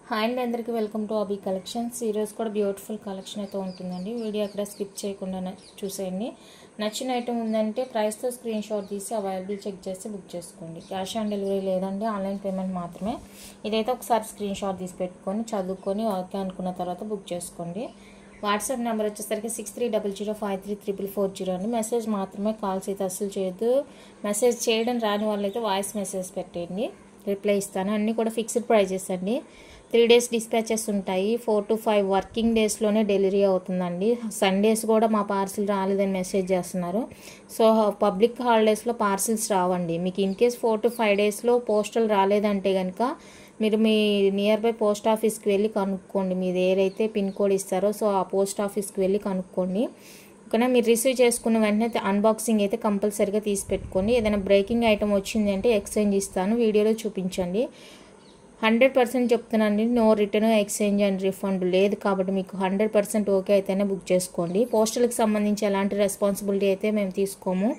Hi అండి, అందరికీ welcome to అబీ collections. ఈరోజు కూడా బ్యూటిఫుల్ కలెక్షన్ అయితే ఉంటుందండి. వీడియో అక్కడ స్కిప్ చేయకుండా చూసేయండి. నచ్చిన ఐటమ్ ఉందంటే ప్రైస్తో స్క్రీన్ షాట్ తీసి అవైలబుల్ చెక్ చేసి బుక్ చేసుకోండి. క్యాష్ ఆన్ డెలివరీ లేదండి, ఆన్లైన్ పేమెంట్ మాత్రమే. ఇదైతే ఒకసారి స్క్రీన్ షాట్ తీసి పెట్టుకొని చదువుకొని ఓకే అనుకున్న తర్వాత బుక్ చేసుకోండి. వాట్సాప్ నెంబర్ వచ్చేసరికి 6300533440 అండి. మెసేజ్ మాత్రమే, కాల్స్ అయితే అస్సలు చేయొద్దు. మెసేజ్ చేయడం రాని వాళ్ళైతే వాయిస్ మెసేజ్ పెట్టండి, రిప్లై ఇస్తాను. అన్నీ కూడా ఫిక్స్డ్ ప్రైజెస్ అండి. 3 days డిస్పాచెస్ ఉంటాయి. 4 to 5 వర్కింగ్ డేస్లోనే డెలివరీ అవుతుందండి. సండేస్ కూడా మా పార్సిల్ రాలేదని మెసేజ్ చేస్తున్నారు. సో పబ్లిక్ హాలిడేస్లో పార్సిల్స్ రావండి. మీకు ఇన్ కేస్ 4 to 5 daysలో పోస్టల్ రాలేదంటే కనుక మీరు మీ నియర్ బై పోస్ట్ ఆఫీస్కి వెళ్ళి కనుక్కోండి. మీరు ఏదైతే పిన్ కోడ్ ఇస్తారో సో ఆ పోస్ట్ ఆఫీస్కి వెళ్ళి కనుక్కోండి. ఓకేనా. మీరు రిసీవ్ చేసుకున్న వెంటనే అన్బాక్సింగ్ అయితే కంపల్సరీగా తీసి పెట్టుకోండి. ఏదైనా బ్రేకింగ్ ఐటమ్ వచ్చింది అంటే ఎక్స్చేంజ్ ఇస్తాను, వీడియోలో చూపించండి. 100% చెప్తున్నానండి, no return exchange and refund లేదు. కాబట్టి మీకు 100% ఓకే అయితేనే బుక్ చేసుకోండి. పోస్టల్కి సంబంధించి ఎలాంటి రెస్పాన్సిబిలిటీ అయితే మేము తీసుకోము.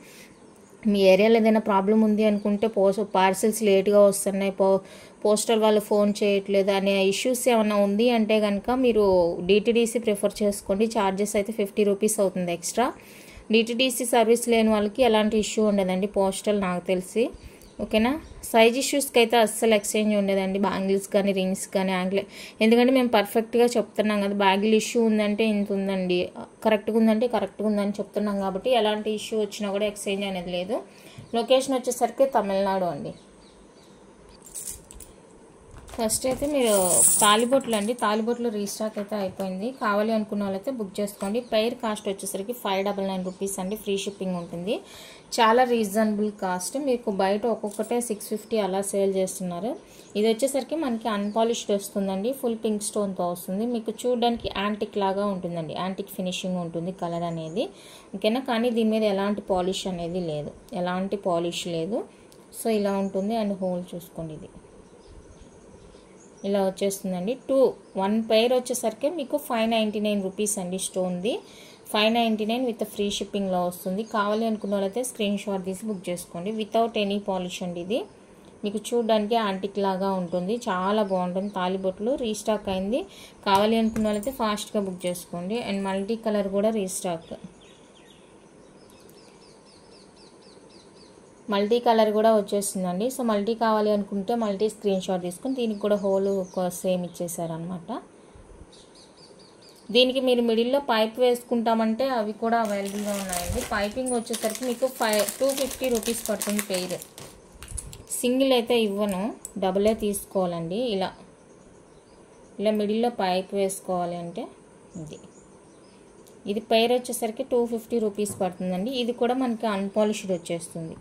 మీ ఏరియాలో ఏదైనా ప్రాబ్లం ఉంది అనుకుంటే పార్సిల్స్ లేట్గా వస్తున్నాయి, పోస్టల్ వాళ్ళు ఫోన్ చేయట్లేదు అనే ఇష్యూస్ ఏమైనా ఉంది అంటే కనుక మీరు డిటిడిసి ప్రిఫర్ చేసుకోండి. ఛార్జెస్ అయితే 50 రూపీస్ అవుతుంది ఎక్స్ట్రా. డిటిడిసి సర్వీస్ లేని వాళ్ళకి ఎలాంటి ఇష్యూ ఉండదండి పోస్టల్, నాకు తెలిసి. ఓకేనా. సైజ్ ఇష్యూస్కి అయితే అస్సలు ఎక్స్చేంజ్ ఉండదండి. బ్యాంగిల్స్ కానీ రింగ్స్ కానీ ఎందుకంటే మేము పర్ఫెక్ట్గా చెప్తున్నాం కదా. బ్యాంగిల్ ఇష్యూ ఉందంటే ఇంత ఉందండి, కరెక్ట్గా ఉందంటే కరెక్ట్గా ఉందని చెప్తున్నాం కాబట్టి ఎలాంటి ఇష్యూ వచ్చినా కూడా ఎక్స్చేంజ్ అనేది లేదు. లొకేషన్ వచ్చేసరికి తమిళనాడు అండి. ఫస్ట్ అయితే మీరు తాలిబొట్లు అండి, తాలిబొట్లు రీస్టాక్ అయితే అయిపోయింది. కావాలి అనుకున్న వాళ్ళైతే బుక్ చేసుకోండి. పెయిర్ కాస్ట్ వచ్చేసరికి 599 రూపీస్ అండి. ఫ్రీ షిప్పింగ్ ఉంటుంది. చాలా రీజనబుల్ కాస్ట్. మీకు బయట ఒక్కొక్కటే 650 అలా సేల్ చేస్తున్నారు. ఇది వచ్చేసరికి మనకి అన్పాలిష్డ్ వస్తుందండి. ఫుల్ పింక్ స్టోన్తో వస్తుంది. మీకు చూడడానికి యాంటిక్ లాగా ఉంటుందండి, యాంటిక్ ఫినిషింగ్ ఉంటుంది కలర్ అనేది. ఓకేనా. కానీ దీని మీద ఎలాంటి పాలిష్ అనేది లేదు, ఎలాంటి పాలిష్ లేదు. సో ఇలా ఉంటుంది. అండ్ హోల్ చూసుకోండి, ఇది ఇలా వచ్చేస్తుందండి. 1 పెయిర్ వచ్చేసరికి మీకు 599 రూపీస్ అండి. స్టోన్ది 599 విత్ ఫ్రీ షిప్పింగ్లో వస్తుంది. కావాలి అనుకున్న వాళ్ళైతే స్క్రీన్ షాట్ తీసి బుక్ చేసుకోండి. వితౌట్ ఎనీ పాలిష్ అండి. ఇది మీకు చూడడానికి యాంటిక్ లాగా ఉంటుంది, చాలా బాగుంటుంది. తాలిబొట్లు రీస్టాక్ అయింది. కావాలి అనుకున్న వాళ్ళైతే ఫాస్ట్గా బుక్ చేసుకోండి. అండ్ మల్టీ కలర్ కూడా రీస్టాక్, మల్టీ కలర్ కూడా వచ్చేస్తుందండి. సో మల్టీ కావాలి అనుకుంటే మల్టీ స్క్రీన్ షాట్ తీసుకుని దీనికి కూడా హోల్ సేమ్ ఇచ్చేసారనమాట. దీనికి మీరు మిడిల్లో పైప్ వేసుకుంటామంటే అవి కూడా అవైలబుల్గా ఉన్నాయండి. పైపింగ్ వచ్చేసరికి మీకు 250 రూపీస్ పడుతుంది పెయిర్. సింగిల్ అయితే ఇవ్వను, డబులే తీసుకోవాలండి. ఇలా మిడిల్లో పైప్ వేసుకోవాలి అంటే ఇది పెయిర్ వచ్చేసరికి 250 రూపీస్ పడుతుందండి. ఇది కూడా మనకి అన్పాలిష్డ్ వచ్చేస్తుందండి.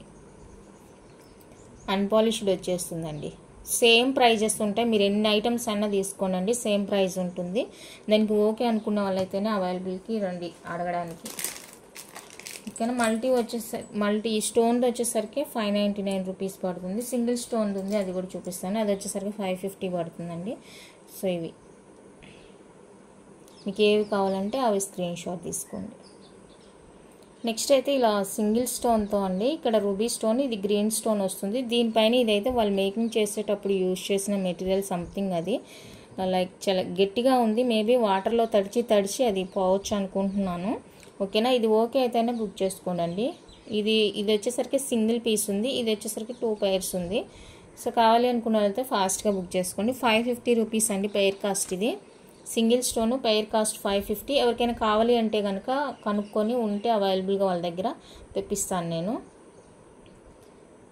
సేమ్ ప్రైజెస్ ఉంటాయి. మీరు ఎన్ని ఐటమ్స్ అయినా తీసుకోండి, సేమ్ ప్రైస్ ఉంటుంది. దానికి ఓకే అనుకున్న వాళ్ళైతేనే అవైలబుల్కి రండి అడగడానికి. ఓకేనా. మల్టీ స్టోన్ది వచ్చేసరికి 599 రూపీస్ పడుతుంది. సింగిల్ స్టోన్ది ఉంది, అది కూడా చూపిస్తాను. అది వచ్చేసరికి 550 పడుతుందండి. సో ఇవి మీకు ఏవి కావాలంటే అవి స్క్రీన్ షాట్ తీసుకోండి. నెక్స్ట్ అయితే ఇలా సింగిల్ స్టోన్తో అండి. ఇక్కడ రూబీ స్టోన్, ఇది గ్రీన్ స్టోన్ వస్తుంది. దీనిపైన ఇదైతే వాళ్ళు మేకింగ్ చేసేటప్పుడు యూజ్ చేసిన మెటీరియల్ సంథింగ్, అది లైక్ చాలా గట్టిగా ఉంది. మేబీ వాటర్లో తడిచి అది పోవచ్చు అనుకుంటున్నాను. ఓకేనా. ఇది ఓకే అయితేనే బుక్ చేసుకోండి. ఇది వచ్చేసరికి సింగిల్ పీస్ ఉంది, ఇది వచ్చేసరికి 2 పెయిర్స్ ఉంది. సో కావాలి అనుకున్న వాళ్ళైతే ఫాస్ట్గా బుక్ చేసుకోండి. 550 రూపీస్ అండి పెయిర్ కాస్ట్. ఇది సింగిల్ స్టోను, పెయిర్ కాస్ట్ 550. ఎవరికైనా కావాలి అంటే కనుక కనుక్కొని ఉంటే అవైలబుల్గా వాళ్ళ దగ్గర తెప్పిస్తాను నేను.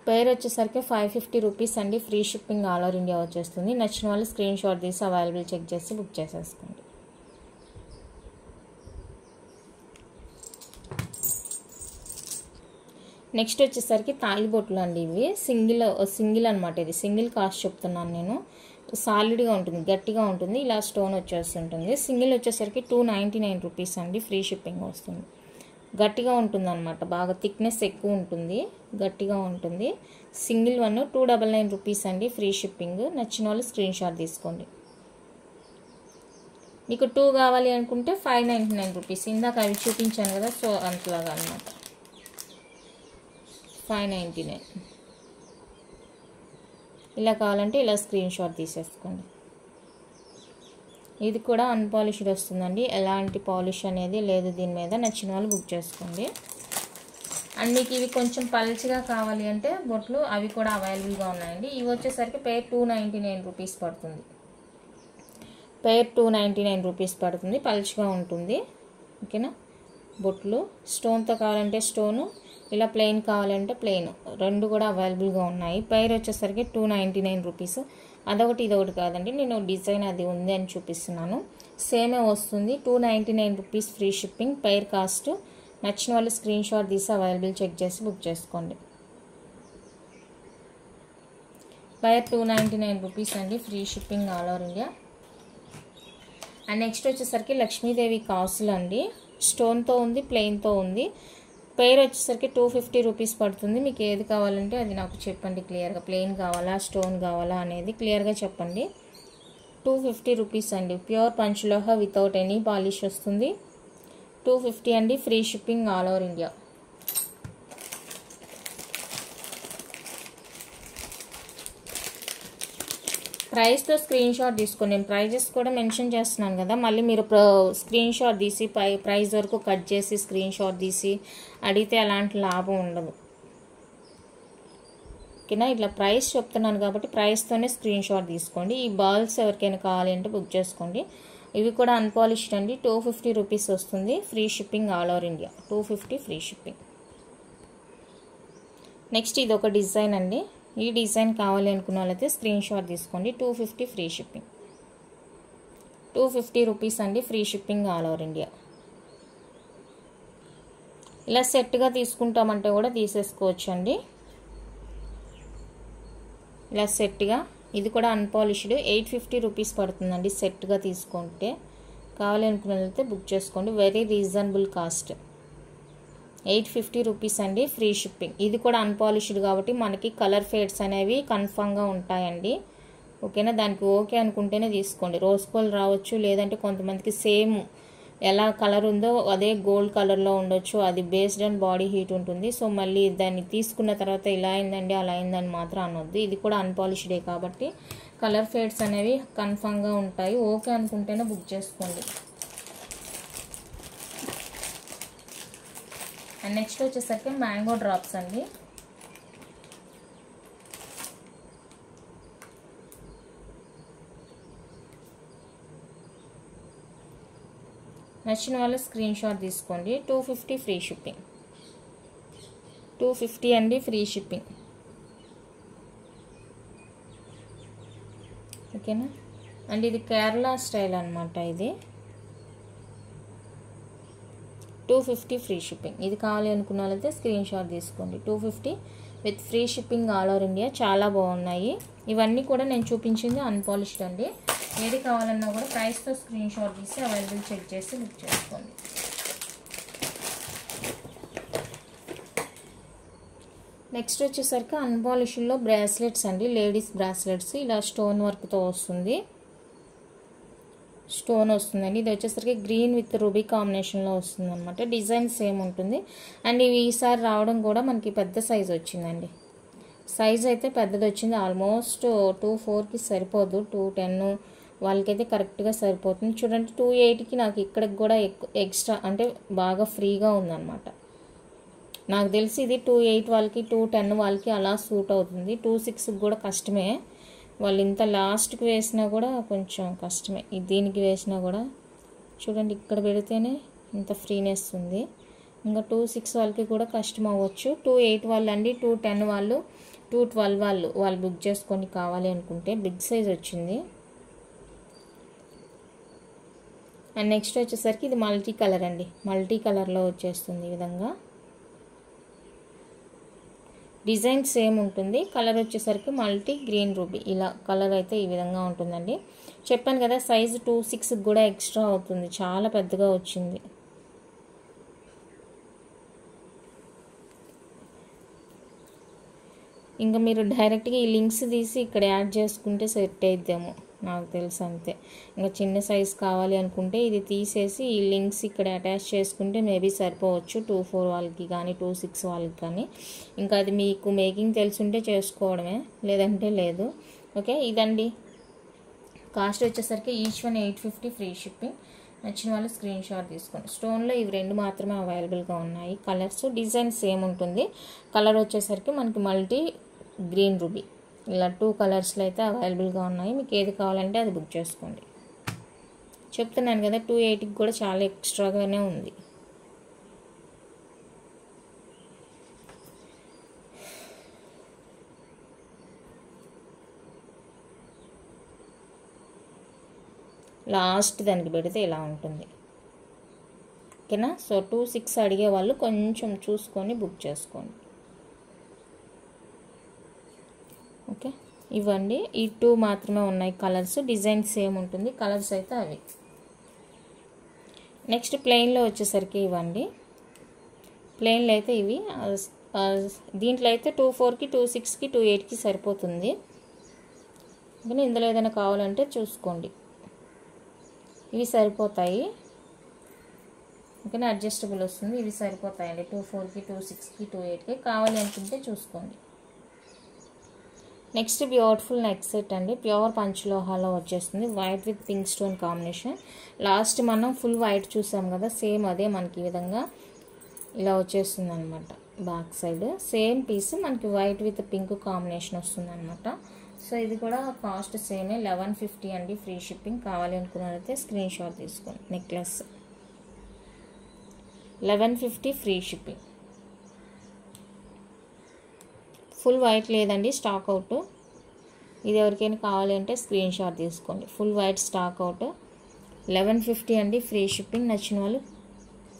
పెయిర్ వచ్చేసరికి 550 రూపీస్ అండి. Free shipping all over India వచ్చేస్తుంది. నచ్చిన వాళ్ళు స్క్రీన్ షాట్ తీసి అవైలబుల్ చెక్ చేసి బుక్ చేసేసుకోండి. నెక్స్ట్ వచ్చేసరికి తాలిబొట్లు అండి. ఇవి సింగిల్ అనమాట. ఇది సింగిల్ కాస్ట్ చెప్తున్నాను నేను. సాలిడ్గా ఉంటుంది, గట్టిగా ఉంటుంది. ఇలా స్టోన్ వచ్చేస్తుంటుంది. సింగిల్ వచ్చేసరికి 299 రూపీస్ అండి. ఫ్రీ షిప్పింగ్ వస్తుంది. గట్టిగా ఉంటుంది అనమాట, బాగా థిక్నెస్ ఎక్కువ ఉంటుంది, గట్టిగా ఉంటుంది. సింగిల్ 299 రూపీస్ అండి. Free shipping. నచ్చిన వాళ్ళు స్క్రీన్ షాట్ తీసుకోండి. మీకు 2 కావాలి అనుకుంటే 599 రూపీస్. ఇందాక అవి చూపించాను కదా, సో అంతలాగా అనమాట. 599. ఇలా కావాలంటే ఇలా స్క్రీన్ షాట్ తీసేసుకోండి. ఇది కూడా అన్పాలిష్డ్ వస్తుందండి, ఎలాంటి పాలిష్ అనేది లేదు దీని మీద. నచ్చిన వాళ్ళు బుక్ చేసుకోండి. అండ్ మీకు ఇవి కొంచెం పల్చగా కావాలి అంటే బొట్లు అవి కూడా అవైలబుల్గా ఉన్నాయండి. ఇవి వచ్చేసరికి పేర్ 299 రూపీస్ పడుతుంది. పేర్ 299 రూపీస్ పడుతుంది, పల్చగా ఉంటుంది. ఓకేనా. బొట్లు స్టోన్తో కావాలంటే స్టోను, ఇలా ప్లెయిన్ కావాలంటే ప్లెయిన్, రెండు కూడా అవైలబుల్గా ఉన్నాయి. పేర్ వచ్చేసరికి 299 రూపీస్. అదొకటి ఇదొకటి కాదండి, నేను డిజైన్ అది ఉంది అని చూపిస్తున్నాను. సేమే వస్తుంది. 299 రూపీస్ ఫ్రీ షిప్పింగ్. పేర్ కాస్ట్. నచ్చిన వాళ్ళు స్క్రీన్ షాట్ తీసి అవైలబుల్ చెక్ చేసి బుక్ చేసుకోండి. పేర్ 299 రూపీస్ అండి, free shipping all over India. And next వచ్చేసరికి లక్ష్మీదేవి కాసులు అండి. స్టోన్తో ఉంది, ప్లెయిన్తో ఉంది. పేర్ వచ్చేసరికి 250 రూపీస్ పడుతుంది. మీకు ఏది కావాలంటే అది నాకు చెప్పండి క్లియర్గా. ప్లెయిన్ కావాలా, స్టోన్ కావాలా అనేది క్లియర్గా చెప్పండి. 250 రూపీస్ అండి. Pure panchaloha without any polish వస్తుంది. 250 అండి, free shipping all over India. ప్రైస్తో స్క్రీన్ షాట్ తీసుకోండి. నేను ప్రైజెస్ కూడా మెన్షన్ చేస్తున్నాను కదా, మళ్ళీ మీరు స్క్రీన్ షాట్ తీసి ప్రైస్ వరకు కట్ చేసి స్క్రీన్ షాట్ తీసి అడిగితే అలాంటి లాభం ఉండదు. ఓకేనా. ఇట్లా ప్రైస్ చెప్తున్నాను కాబట్టి ప్రైస్తోనే స్క్రీన్ షాట్ తీసుకోండి. ఈ బాల్స్ ఎవరికైనా కావాలి అంటే బుక్ చేసుకోండి. ఇవి కూడా అన్పాలిష్డ్ అండి. 250 రూపీస్ వస్తుంది, free shipping all over India. 250 free shipping. Next ఇది ఒక డిజైన్ అండి. ఈ డిజైన్ కావాలి అనుకున్న వాళ్ళైతే స్క్రీన్ షాట్ తీసుకోండి. 250 ఫ్రీ షిప్పింగ్. 250 రూపీస్ అండి, free shipping all over India. ఇలా సెట్గా తీసుకుంటామంటే కూడా తీసేసుకోవచ్చు అండి. ఇలా సెట్గా. ఇది కూడా అన్పాలిష్డ్. 850 రూపీస్ పడుతుందండి సెట్గా తీసుకుంటే. కావాలి అనుకున్న వాళ్ళైతే బుక్ చేసుకోండి. Very reasonable cost. 850 రూపీస్ అండి, ఫ్రీ షిప్పింగ్. ఇది కూడా అన్పాలిష్డ్ కాబట్టి మనకి కలర్ ఫేడ్స్ అనేవి కన్ఫామ్గా ఉంటాయండి. ఓకేనా. దానికి ఓకే అనుకుంటేనే తీసుకోండి. రోజ్ గోల్డ్ రావచ్చు, లేదంటే కొంతమందికి సేమ్ ఎలా కలర్ ఉందో అదే గోల్డ్ కలర్లో ఉండొచ్చు. అది బేస్డ్ ఆన్ బాడీ హీట్ ఉంటుంది. సో మళ్ళీ దాన్ని తీసుకున్న తర్వాత ఇలా అయిందండి అలా అయిందని మాత్రం అనొద్దు. ఇది కూడా అన్పాలిష్డే కాబట్టి కలర్ ఫేడ్స్ అనేవి కన్ఫామ్గా ఉంటాయి. ఓకే అనుకుంటేనే బుక్ చేసుకోండి. అండ్ నెక్స్ట్ వచ్చేసరికి మ్యాంగో డ్రాప్స్ అండి. నచ్చిన వాళ్ళు స్క్రీన్ షాట్ తీసుకోండి. 250 ఫ్రీ షిప్పింగ్. 250 అండి, ఫ్రీ షిప్పింగ్. ఓకేనా. అండ్ ఇది కేరళ స్టైల్ అనమాట. ఇది 250 ఫ్రీ షిప్పింగ్. ఇది కావాలి అనుకున్న వాళ్ళైతే స్క్రీన్ షాట్ తీసుకోండి. 250 with free shipping all over India. చాలా బాగున్నాయి. ఇవన్నీ కూడా నేను చూపించింది అన్పాలిష్డ్ అండి. ఏది కావాలన్నా కూడా ప్రైస్తో స్క్రీన్ షాట్ తీసి అవైలబుల్ చెక్ చేసి బుక్ చేసుకోండి. నెక్స్ట్ వచ్చేసరికి అన్పాలిష్డ్లో బ్రాస్లెట్స్ అండి. లేడీస్ బ్రాస్లెట్స్ ఇలా స్టోన్ వర్క్తో వస్తుంది. స్టోన్ వస్తుందండి. ఇది వచ్చేసరికి గ్రీన్ విత్ రూబీ కాంబినేషన్లో వస్తుంది అనమాట. డిజైన్ సేమ్ ఉంటుంది. అండ్ ఇవి ఈసారి రావడం కూడా మనకి పెద్ద సైజ్ వచ్చిందండి. సైజ్ అయితే పెద్దది వచ్చింది. ఆల్మోస్ట్ 2.4కి సరిపోదు, 2.10 వాళ్ళకైతే కరెక్ట్గా సరిపోతుంది. చూడండి 2.8కి నాకు ఇక్కడికి కూడా ఎక్స్ట్రా అంటే బాగా ఫ్రీగా ఉందన్నమాట. నాకు తెలిసి ఇది 2.8 వాళ్ళకి 2.10 వాళ్ళకి అలా సూట్ అవుతుంది. 2.6కి కూడా కష్టమే. వాళ్ళు ఇంత లాస్ట్కి వేసినా కూడా కొంచెం కష్టమే. దీనికి వేసినా కూడా చూడండి ఇక్కడ పెడితేనే ఇంత ఫ్రీనెస్ ఉంది. ఇంకా 2.6 వాళ్ళకి కూడా కష్టం అవ్వచ్చు. 2.8 వాళ్ళు అండి, 2.10 వాళ్ళు, 2.12 వాళ్ళు బుక్ చేసుకొని కావాలి అనుకుంటే బిగ్ సైజ్ వచ్చింది. అండ్ నెక్స్ట్ వచ్చేసరికి ఇది మల్టీ కలర్ అండి. మల్టీ కలర్లో వచ్చేస్తుంది ఈ విధంగా. డిజైన్ సేమ్ ఉంటుంది. కలర్ వచ్చేసరికి మల్టీ గ్రీన్ రూబీ. ఇలా కలర్ అయితే ఈ విధంగా ఉంటుందండి. చెప్పాను కదా సైజు 2.6 కూడా ఎక్స్ట్రా అవుతుంది. చాలా పెద్దగా వచ్చింది. ఇంకా మీరు డైరెక్ట్గా ఈ లింక్స్ తీసి ఇక్కడ యాడ్ చేసుకుంటే సెట్ అయిద్దేమో నాకు తెలుసు అంతే. ఇంకా చిన్న సైజ్ కావాలి అనుకుంటే ఇది తీసేసి ఈ లింక్స్ ఇక్కడ అటాచ్ చేసుకుంటే మేబీ సరిపోవచ్చు. 2.4 వాళ్ళకి కానీ 2.6 వాళ్ళకి కానీ. ఇంకా అది మీకు మేకింగ్ తెలుసుంటే చేసుకోవడమే, లేదంటే లేదు. ఓకే. ఇదండి కాస్ట్ వచ్చేసరికి ఈచ్ వన్ 850 ఫ్రీ షిప్పింగ్. నచ్చిన వాళ్ళు స్క్రీన్ షాట్ తీసుకోండి. స్టోన్లో ఇవి 2 మాత్రమే అవైలబుల్గా ఉన్నాయి. కలర్స్ డిజైన్ సేమ్ ఉంటుంది. కలర్ వచ్చేసరికి మనకి మల్టీ గ్రీన్ రూబీ, ఇలా 2 కలర్స్లో అయితే అవైలబుల్గా ఉన్నాయి. మీకు ఏది కావాలంటే అది బుక్ చేసుకోండి. చెప్తున్నాను కదా 280కి కూడా చాలా ఎక్స్ట్రాగానే ఉంది. లాస్ట్ దానికి పెడితే ఇలా ఉంటుంది. ఓకేనా? సో 26 అడిగే వాళ్ళు కొంచెం చూసుకొని బుక్ చేసుకోండి. ఓకే, ఇవ్వండి. ఈ 2 మాత్రమే ఉన్నాయి కలర్స్. డిజైన్ సేమ్ ఉంటుంది, కలర్స్ అయితే అవి. నెక్స్ట్ ప్లెయిన్లో వచ్చేసరికి ఇవ్వండి. ప్లెయిన్లో అయితే ఇవి దీంట్లో అయితే 24కి 26కి 28కి సరిపోతుంది. కానీ ఇందులో ఏదైనా కావాలంటే చూసుకోండి, ఇవి సరిపోతాయి. ఓకేనా? అడ్జస్టబుల్ వస్తుంది, ఇవి సరిపోతాయండి 24కి 26కి 28కి. కావాలి అనుకుంటే చూసుకోండి. నెక్స్ట్ బ్యూటిఫుల్ నెక్ సెట్ అండి. ప్యూర్ పంచలోహాలో వచ్చేస్తుంది. White with pink stone combination. Last మనం ఫుల్ వైట్ చూసాం కదా, సేమ్ అదే మనకి ఈ విధంగా ఇలా వచ్చేస్తుంది అనమాట. బ్యాక్ సైడ్ సేమ్ పీస్ మనకి వైట్ విత్ పింక్ కాంబినేషన్ వస్తుంది అనమాట. సో ఇది కూడా కాస్ట్ సేమే 1150 అండి ఫ్రీ షిప్పింగ్. కావాలి అనుకున్నారైతే స్క్రీన్ షాట్ తీసుకోండి. Necklace 1150 free shipping. Full white లేదండి, స్టాక్ అవుట్. ఇది ఎవరికైనా కావాలి అంటే స్క్రీన్ షాట్ తీసుకోండి. ఫుల్ వైట్ స్టాక్ అవుట్ 1150 అండి ఫ్రీ షిప్పింగ్. నచ్చిన వాళ్ళు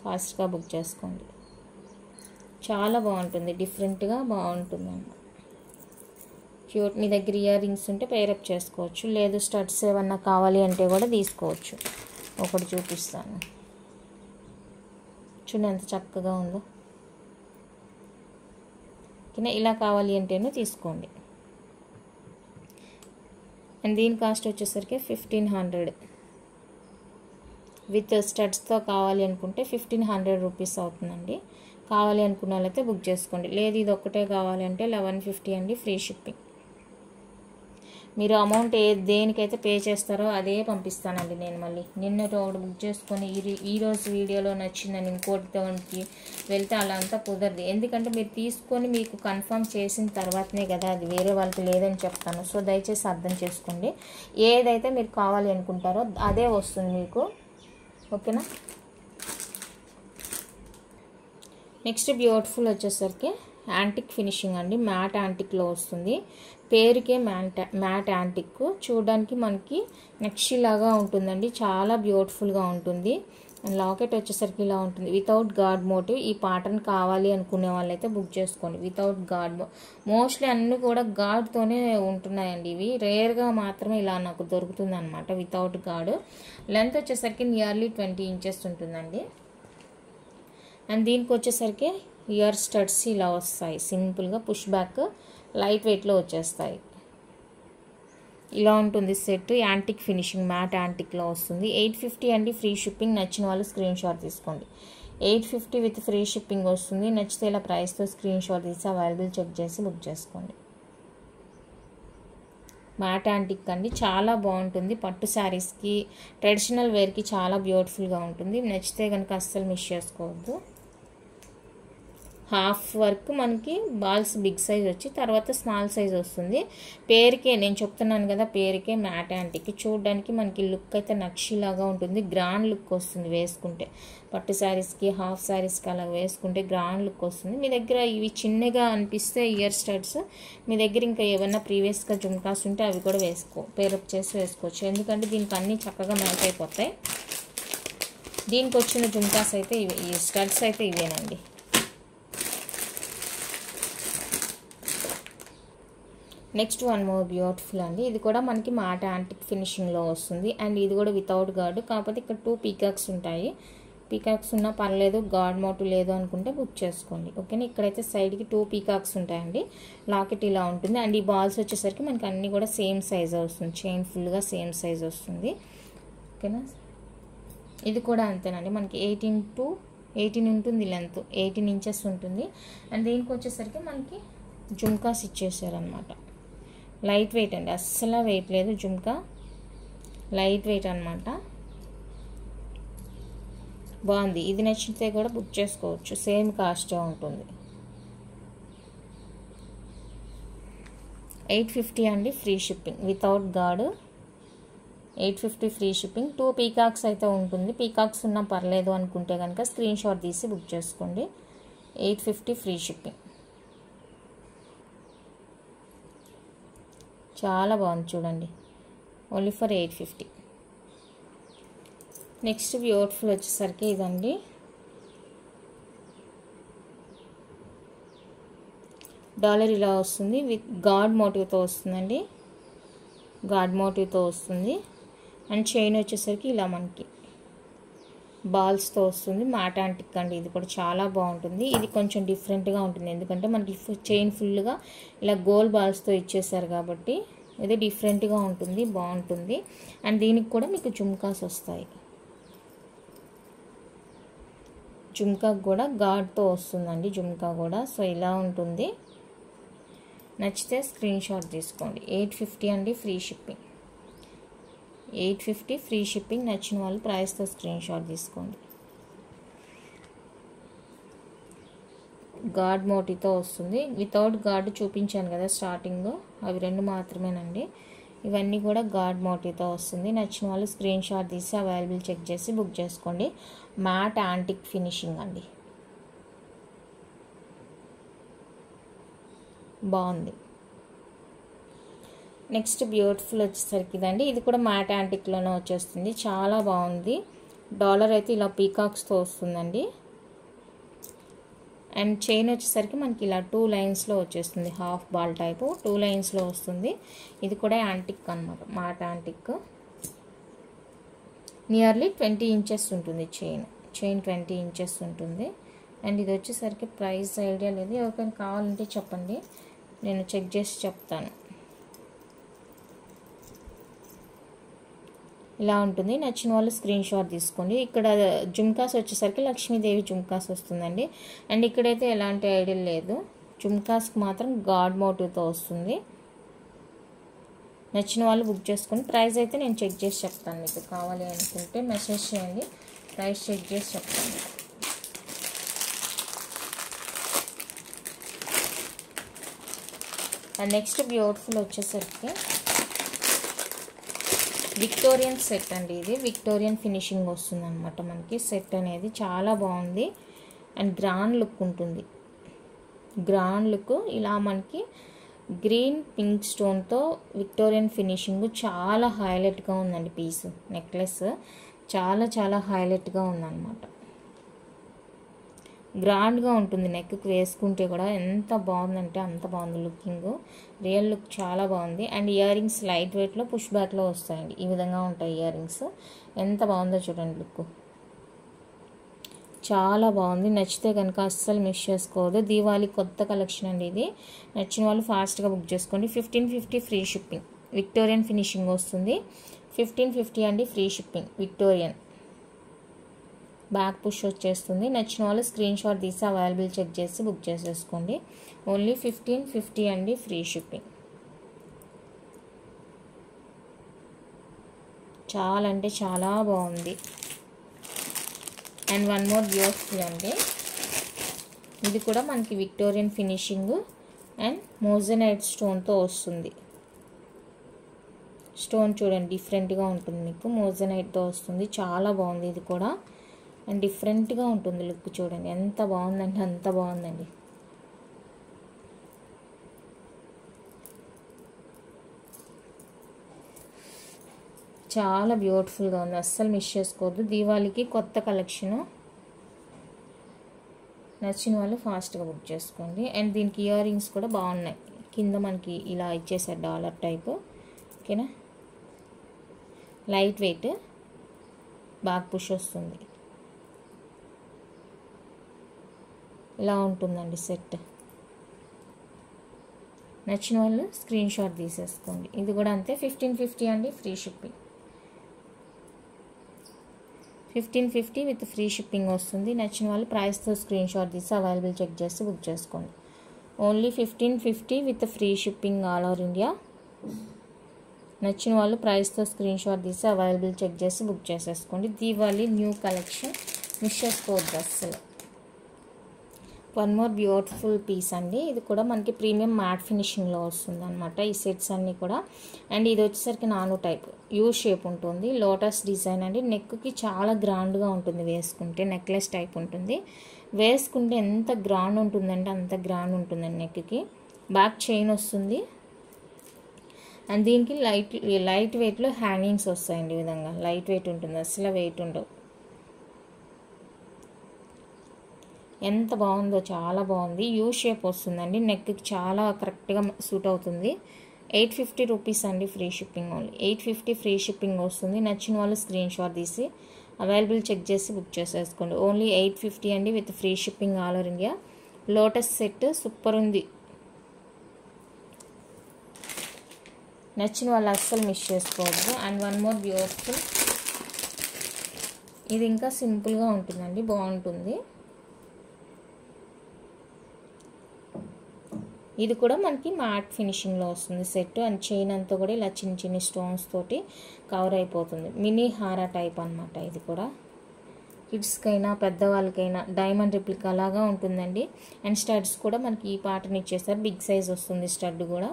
ఫాస్ట్గా బుక్ చేసుకోండి. చాలా బాగుంటుంది, డిఫరెంట్గా బాగుంటుంది అన్నమాట. క్యూట్. మీ దగ్గర ఇయర్ రింగ్స్ ఉంటే పేరప్ చేసుకోవచ్చు, లేదు స్టడ్స్ ఏమన్నా కావాలి అంటే కూడా తీసుకోవచ్చు. ఒకటి చూపిస్తాను, చూడండి ఎంత చక్కగా ఉందో. ఓకేనా? ఇలా కావాలి అంటేనే తీసుకోండి. అండ్ దీని కాస్ట్ వచ్చేసరికి 1500. విత్ స్టడ్స్తో కావాలి అనుకుంటే 1500 రూపీస్ అవుతుందండి. కావాలి అనుకున్న వాళ్ళైతే బుక్ చేసుకోండి. లేదు ఇది ఒక్కటే కావాలి అంటే 1150 అండి ఫ్రీ షిప్పింగ్. మీరు అమౌంట్ దేనికైతే పే చేస్తారో అదే పంపిస్తానండి నేను. మళ్ళీ నిన్నటి ఒకటి బుక్ చేసుకొని ఈరోజు వీడియోలో నచ్చిందని ఇంకోటికి వెళ్తే అలా అంతా కుదరదు. ఎందుకంటే మీరు తీసుకొని మీకు కన్ఫర్మ్ చేసిన తర్వాతనే కదా అది వేరే వాళ్ళకి లేదని చెప్తాను. సో దయచేసి అర్థం చేసుకోండి. ఏదైతే మీరు కావాలి అనుకుంటారో అదే వస్తుంది మీకు. ఓకేనా? నెక్స్ట్ బ్యూటిఫుల్ వచ్చేసరికి యాంటిక్ ఫినిషింగ్ అండి. మ్యాట్ యాంటిక్లో వస్తుంది. పేరుకే మ్యాట్ యాంటిక్. చూడడానికి మనకి నక్షిలాగా ఉంటుందండి, చాలా బ్యూటిఫుల్గా ఉంటుంది. లాకెట్ వచ్చేసరికి ఇలా ఉంటుంది వితౌట్ గాడ్ మోటివ్. ఈ ప్యాటర్న్ కావాలి అనుకునే వాళ్ళైతే బుక్ చేసుకోండి. వితౌట్ గాడ్ మోస్ట్లీ అన్నీ కూడా గాడ్తోనే ఉంటున్నాయండి. ఇవి రేర్గా మాత్రమే ఇలా నాకు దొరుకుతుంది అనమాట వితౌట్ గాడ్. లెంత్ వచ్చేసరికి నియర్లీ 20 ఇంచెస్ ఉంటుందండి. అండ్ దీనికి వచ్చేసరికి ఇయర్ స్టడ్స్ ఇలా వస్తాయి. సింపుల్గా పుష్ బ్యాక్ లైట్ వెయిట్లో వచ్చేస్తాయి. ఇలా ఉంటుంది సెట్. యాంటిక్ ఫినిషింగ్ మ్యాట్ యాంటిక్లో వస్తుంది. 850 అండి ఫ్రీ షిప్పింగ్. నచ్చిన వాళ్ళు స్క్రీన్ షాట్ తీసుకోండి. 850 విత్ ఫ్రీ షిప్పింగ్ వస్తుంది. నచ్చితే ఇలా ప్రైస్తో స్క్రీన్ షాట్ తీసి అవైలబుల్ చెక్ చేసి బుక్ చేసుకోండి. మ్యాట్ యాంటిక్ అండి, చాలా బాగుంటుంది. పట్టు శారీస్కి ట్రెడిషనల్ వేర్కి చాలా బ్యూటిఫుల్గా ఉంటుంది. నచ్చితే కనుక అస్సలు మిస్ చేసుకోవద్దు. హాఫ్ వర్క్ మనకి బాల్స్ బిగ్ సైజ్ వచ్చి తర్వాత స్మాల్ సైజ్ వస్తుంది. పేరుకే నేను చెప్తున్నాను కదా, పేరుకే మ్యాట్ యాంటిక్. చూడడానికి మనకి లుక్ అయితే నక్షిలాగా ఉంటుంది, గ్రాండ్ లుక్ వస్తుంది వేసుకుంటే. పట్టు శారీస్కి హాఫ్ శారీస్కి అలా వేసుకుంటే గ్రాండ్ లుక్ వస్తుంది. మీ దగ్గర ఇవి చిన్నగా అనిపిస్తే ఇయర్ స్టడ్స్, మీ దగ్గర ఇంకా ఏమన్నా ప్రీవియస్గా జుమ్కాస్ ఉంటే అవి కూడా పేరప్ చేసి వేసుకోవచ్చు. ఎందుకంటే దీనికి అన్నీ చక్కగా మ్యాచ్ అయిపోతాయి. దీనికి వచ్చిన జుమ్కాస్ అయితే ఇవి, ఈ స్టడ్స్ అయితే ఇవేనండి. నెక్స్ట్ వన్ మోర్ బ్యూటిఫుల్ అండి. ఇది కూడా మనకి మ్యాట్ యాంటిక్ ఫినిషింగ్లో వస్తుంది. అండ్ ఇది కూడా వితౌట్ గార్డ్. కాకపోతే ఇక్కడ 2 పీకాక్స్ ఉంటాయి. పీకాక్స్ ఉన్నా పర్లేదు, గార్డ్ మోటివ్ లేదు అనుకుంటే బుక్ చేసుకోండి. ఓకేనా? ఇక్కడైతే సైడ్కి 2 పీకాక్స్ ఉంటాయండి. లాకెట్ ఇలా ఉంటుంది. అండ్ ఈ బాల్స్ వచ్చేసరికి మనకి అన్నీ కూడా సేమ్ సైజ్ వస్తుంది. చైన్ ఫుల్గా సేమ్ సైజ్ వస్తుంది. ఓకేనా? ఇది కూడా అంతేనండి. మనకి 18 ఉంటుంది లెంత్, 18 ఇంచెస్ ఉంటుంది. అండ్ దీనికి వచ్చేసరికి మనకి జుమ్కాస్ ఇచ్చేసారనమాట. లైట్ వెయిట్ అండి, అస్సలు వెయిట్ లేదు జుమ్కా. లైట్ వెయిట్ అనమాట. బాగుంది. ఇది నచ్చితే కూడా బుక్ చేసుకోవచ్చు, సేమ్ కాస్టే ఉంటుంది. 850 అండి free shipping without gourd. 850 free shipping. 2 peacocks అయితే ఉంటుంది. పీకాక్స్ ఉన్నా పర్లేదు అనుకుంటే కనుక స్క్రీన్ షాట్ తీసి బుక్ చేసుకోండి. 850 ఫ్రీ షిప్పింగ్. చాలా బాగుంది చూడండి. Only for 850. నెక్స్ట్ బ్యూటిఫుల్ వచ్చేసరికి ఇదండి. డాలర్ ఇలా వస్తుంది, విత్ గాడ్ మోటివ్తో వస్తుందండి. గాడ్ మోటివ్తో వస్తుంది. అండ్ చైన్ వచ్చేసరికి ఇలా మనకి బాల్స్తో వస్తుంది. మ్యాట్ యాంటిక్ అండి. ఇది కూడా చాలా బాగుంటుంది. ఇది కొంచెం డిఫరెంట్గా ఉంటుంది, ఎందుకంటే మనకి చైన్ ఫుల్గా ఇలా గోల్డ్ బాల్స్తో ఇచ్చేసారు కాబట్టి ఇది డిఫరెంట్గా ఉంటుంది, బాగుంటుంది. అండ్ దీనికి కూడా మీకు జుమ్కాస్ వస్తాయి. జుమ్కా కూడా గాడ్తో వస్తుందండి, జుమ్కా కూడా. సో ఇలా ఉంటుంది. నచ్చితే స్క్రీన్ షాట్ తీసుకోండి. 850 అండి ఫ్రీ షిప్పింగ్. 850 free shipping. నచ్చిన వాళ్ళు ప్రైస్తో స్క్రీన్ షాట్ తీసుకోండి. గాడ్ మోటితో వస్తుంది. వితౌట్ గాడ్ చూపించాను కదా స్టార్టింగ్లో, అవి 2 మాత్రమేనండి. ఇవన్నీ కూడా గాడ్ మోటితో వస్తుంది. నచ్చిన వాళ్ళు స్క్రీన్ షాట్ తీసి అవైలబుల్ చెక్ చేసి బుక్ చేసుకోండి. మ్యాట్ యాంటిక్ ఫినిషింగ్ అండి, బాగుంది. నెక్స్ట్ బ్యూటిఫుల్ వచ్చేసరికి ఇదండి. ఇది కూడా మ్యాట్ యాంటిక్లోనే వచ్చేస్తుంది, చాలా బాగుంది. డాలర్ అయితే ఇలా పీకాక్స్తో వస్తుందండి. అండ్ చైన్ వచ్చేసరికి మనకి ఇలా 2 లైన్స్లో వచ్చేస్తుంది. హాఫ్ బాల్ టైపు 2 లైన్స్లో వస్తుంది. ఇది కూడా యాంటిక్ అనమాట, మ్యాట్ యాంటిక్. నియర్లీ 20 ఇంచెస్ ఉంటుంది చైన్. 20 ఇంచెస్ ఉంటుంది. అండ్ ఇది వచ్చేసరికి ప్రైస్ ఐడియా లేదు, ఎవరికైనా కావాలంటే చెప్పండి, నేను చెక్ చేసి చెప్తాను. ఇలా ఉంటుంది. నచ్చిన వాళ్ళు స్క్రీన్ షాట్ తీసుకోండి. ఇక్కడ జుమ్కాస్ వచ్చేసరికి లక్ష్మీదేవి జుమ్కాస్ వస్తుందండి. అండ్ ఇక్కడైతే ఎలాంటి ఐడియా లేదు. జుమ్కాస్కి మాత్రం గాడ్ మోటివ్తో వస్తుంది. నచ్చిన వాళ్ళు బుక్ చేసుకొని ప్రైస్ అయితే నేను చెక్ చేసి చెప్తాను. మీకు కావాలి అనుకుంటే మెసేజ్ చేయండి, ప్రైస్ చెక్ చేసి చెప్తాను. అండ్ నెక్స్ట్ బ్యూటిఫుల్ వచ్చేసరికి విక్టోరియన్ సెట్ అండి. ఇది విక్టోరియన్ ఫినిషింగ్ వస్తుంది అనమాట మనకి. సెట్ అనేది చాలా బాగుంది అండ్ గ్రాండ్ లుక్ ఉంటుంది. గ్రాండ్ లుక్ ఇలా మనకి గ్రీన్ పింక్ స్టోన్తో విక్టోరియన్ ఫినిషింగ్ చాలా హైలైట్గా ఉందండి. పీస్ నెక్లెస్ చాలా చాలా హైలైట్గా ఉందన్నమాట. గ్రాండ్గా ఉంటుంది. నెక్కి వేసుకుంటే కూడా ఎంత బాగుందంటే అంత బాగుంది లుకింగ్. రియల్ లుక్ చాలా బాగుంది. అండ్ ఇయర్ రింగ్స్ లైట్ వెయిట్లో పుష్ బ్యాక్లో వస్తాయండి. ఈ విధంగా ఉంటాయి ఇయర్ రింగ్స్. ఎంత బాగుందో చూడండి లుక్, చాలా బాగుంది. నచ్చితే కనుక అస్సలు మిస్ చేసుకోవద్దు. దీవాళీ కొత్త కలెక్షన్ అండి ఇది. నచ్చిన వాళ్ళు ఫాస్ట్గా బుక్ చేసుకోండి. 1550 ఫ్రీ షిప్పింగ్. విక్టోరియన్ ఫినిషింగ్ వస్తుంది. 1550 అండి free shipping. Victorian back push వచ్చేస్తుంది. నచ్చిన వాళ్ళు స్క్రీన్ షాట్ తీసి అవైలబుల్ చెక్ చేసి బుక్ చేసేసుకోండి. ఓన్లీ 1550 అండి ఫ్రీ షిప్పింగ్. చాలా అంటే చాలా బాగుంది. అండ్ వన్ మోర్ బ్యూటిఫుల్ అండి. ఇది కూడా మనకి విక్టోరియన్ ఫినిషింగ్ అండ్ మోజనైట్ స్టోన్తో వస్తుంది. స్టోన్ చూడండి డిఫరెంట్గా ఉంటుంది, మీకు మోజనైట్తో వస్తుంది. చాలా బాగుంది ఇది కూడా. అండ్ డిఫరెంట్గా ఉంటుంది లుక్ చూడండి, ఎంత బాగుందంటే అంత బాగుందండి. చాలా బ్యూటిఫుల్గా ఉంది, అస్సలు మిస్ చేసుకోవద్దు. దీవాళికి కొత్త కలెక్షను. నచ్చిన వాళ్ళు ఫాస్ట్గా బుక్ చేసుకోండి. అండ్ దీనికి ఇయర్ రింగ్స్ కూడా బాగున్నాయి. కింద మనకి ఇలా ఇచ్చేసారు డాలర్ టైపు. ఓకేనా, లైట్ వెయిట్, బ్యాక్ పుష్ వస్తుంది. ఇలా ఉంటుందండి సెట్. నచ్చిన వాళ్ళు స్క్రీన్ షాట్ తీసేసుకోండి. ఇది కూడా అంతే 1550 అండి free shipping. 1550 with free shipping వస్తుంది. నచ్చిన వాళ్ళు ప్రైస్తో స్క్రీన్ షాట్ తీసి అవైలబుల్ చెక్ చేసి బుక్ చేసుకోండి. Only 1550 with free shipping all over India. నచ్చిన వాళ్ళు ప్రైస్తో స్క్రీన్ షాట్ తీసి అవైలబుల్ చెక్ చేసి బుక్ చేసేసుకోండి. దీవాళీ న్యూ కలెక్షన్ మిస్ చేసుకోవద్దు అస్సలు. వన్ మోర్ బ్యూటిఫుల్ పీస్ అండి. ఇది కూడా మనకి ప్రీమియం మ్యాట్ ఫినిషింగ్లో వస్తుంది అనమాట ఈ సెట్స్ అన్నీ కూడా. అండ్ ఇది వచ్చేసరికి నాను టైప్ యూ షేప్ ఉంటుంది, లోటస్ డిజైన్ అండి. నెక్కి చాలా గ్రాండ్గా ఉంటుంది వేసుకుంటే, నెక్లెస్ టైప్ ఉంటుంది. వేసుకుంటే ఎంత గ్రాండ్ ఉంటుందంటే అంత గ్రాండ్ ఉంటుందండి. నెక్కి బ్యాక్ చైన్ వస్తుంది అండ్ దీనికి లైట్ వెయిట్లో హ్యాంగింగ్స్ వస్తాయండి. ఈ విధంగా లైట్ వెయిట్ ఉంటుంది, అసలు వెయిట్ ఉండవు. ఎంత బాగుందో, చాలా బాగుంది. యూ షేప్ వస్తుందండి, నెక్కి చాలా కరెక్ట్గా సూట్ అవుతుంది. 850 రూపీస్ అండి, free shipping only. 850 free shipping వస్తుంది. నచ్చిన వాళ్ళు స్క్రీన్ షాట్ తీసి అవైలబుల్ చెక్ చేసి బుక్ చేసేసుకోండి. ఓన్లీ 850 అండి with free shipping all over India. Lotus set super ఉంది. నచ్చిన వాళ్ళు అస్సలు మిస్ చేసుకోవద్దు. అండ్ వన్ మోర్ బ్యూటిఫుల్, ఇది ఇంకా సింపుల్గా ఉంటుందండి, బాగుంటుంది. ఇది కూడా మనకి మ్యాట్ ఫినిషింగ్లో వస్తుంది సెట్. అండ్ చైన్ అంతా కూడా ఇలా చిన్న చిన్న స్టోన్స్ తోటి కవర్ అయిపోతుంది. మినీ హారా టైప్ అనమాట. ఇది కూడా కిడ్స్కైనా పెద్దవాళ్ళకైనా డైమండ్ రిప్లికా అలాగా ఉంటుందండి. అండ్ స్టడ్స్ కూడా మనకి ఈ పాటని ఇచ్చేస్తారు, బిగ్ సైజ్ వస్తుంది స్టడ్ కూడా.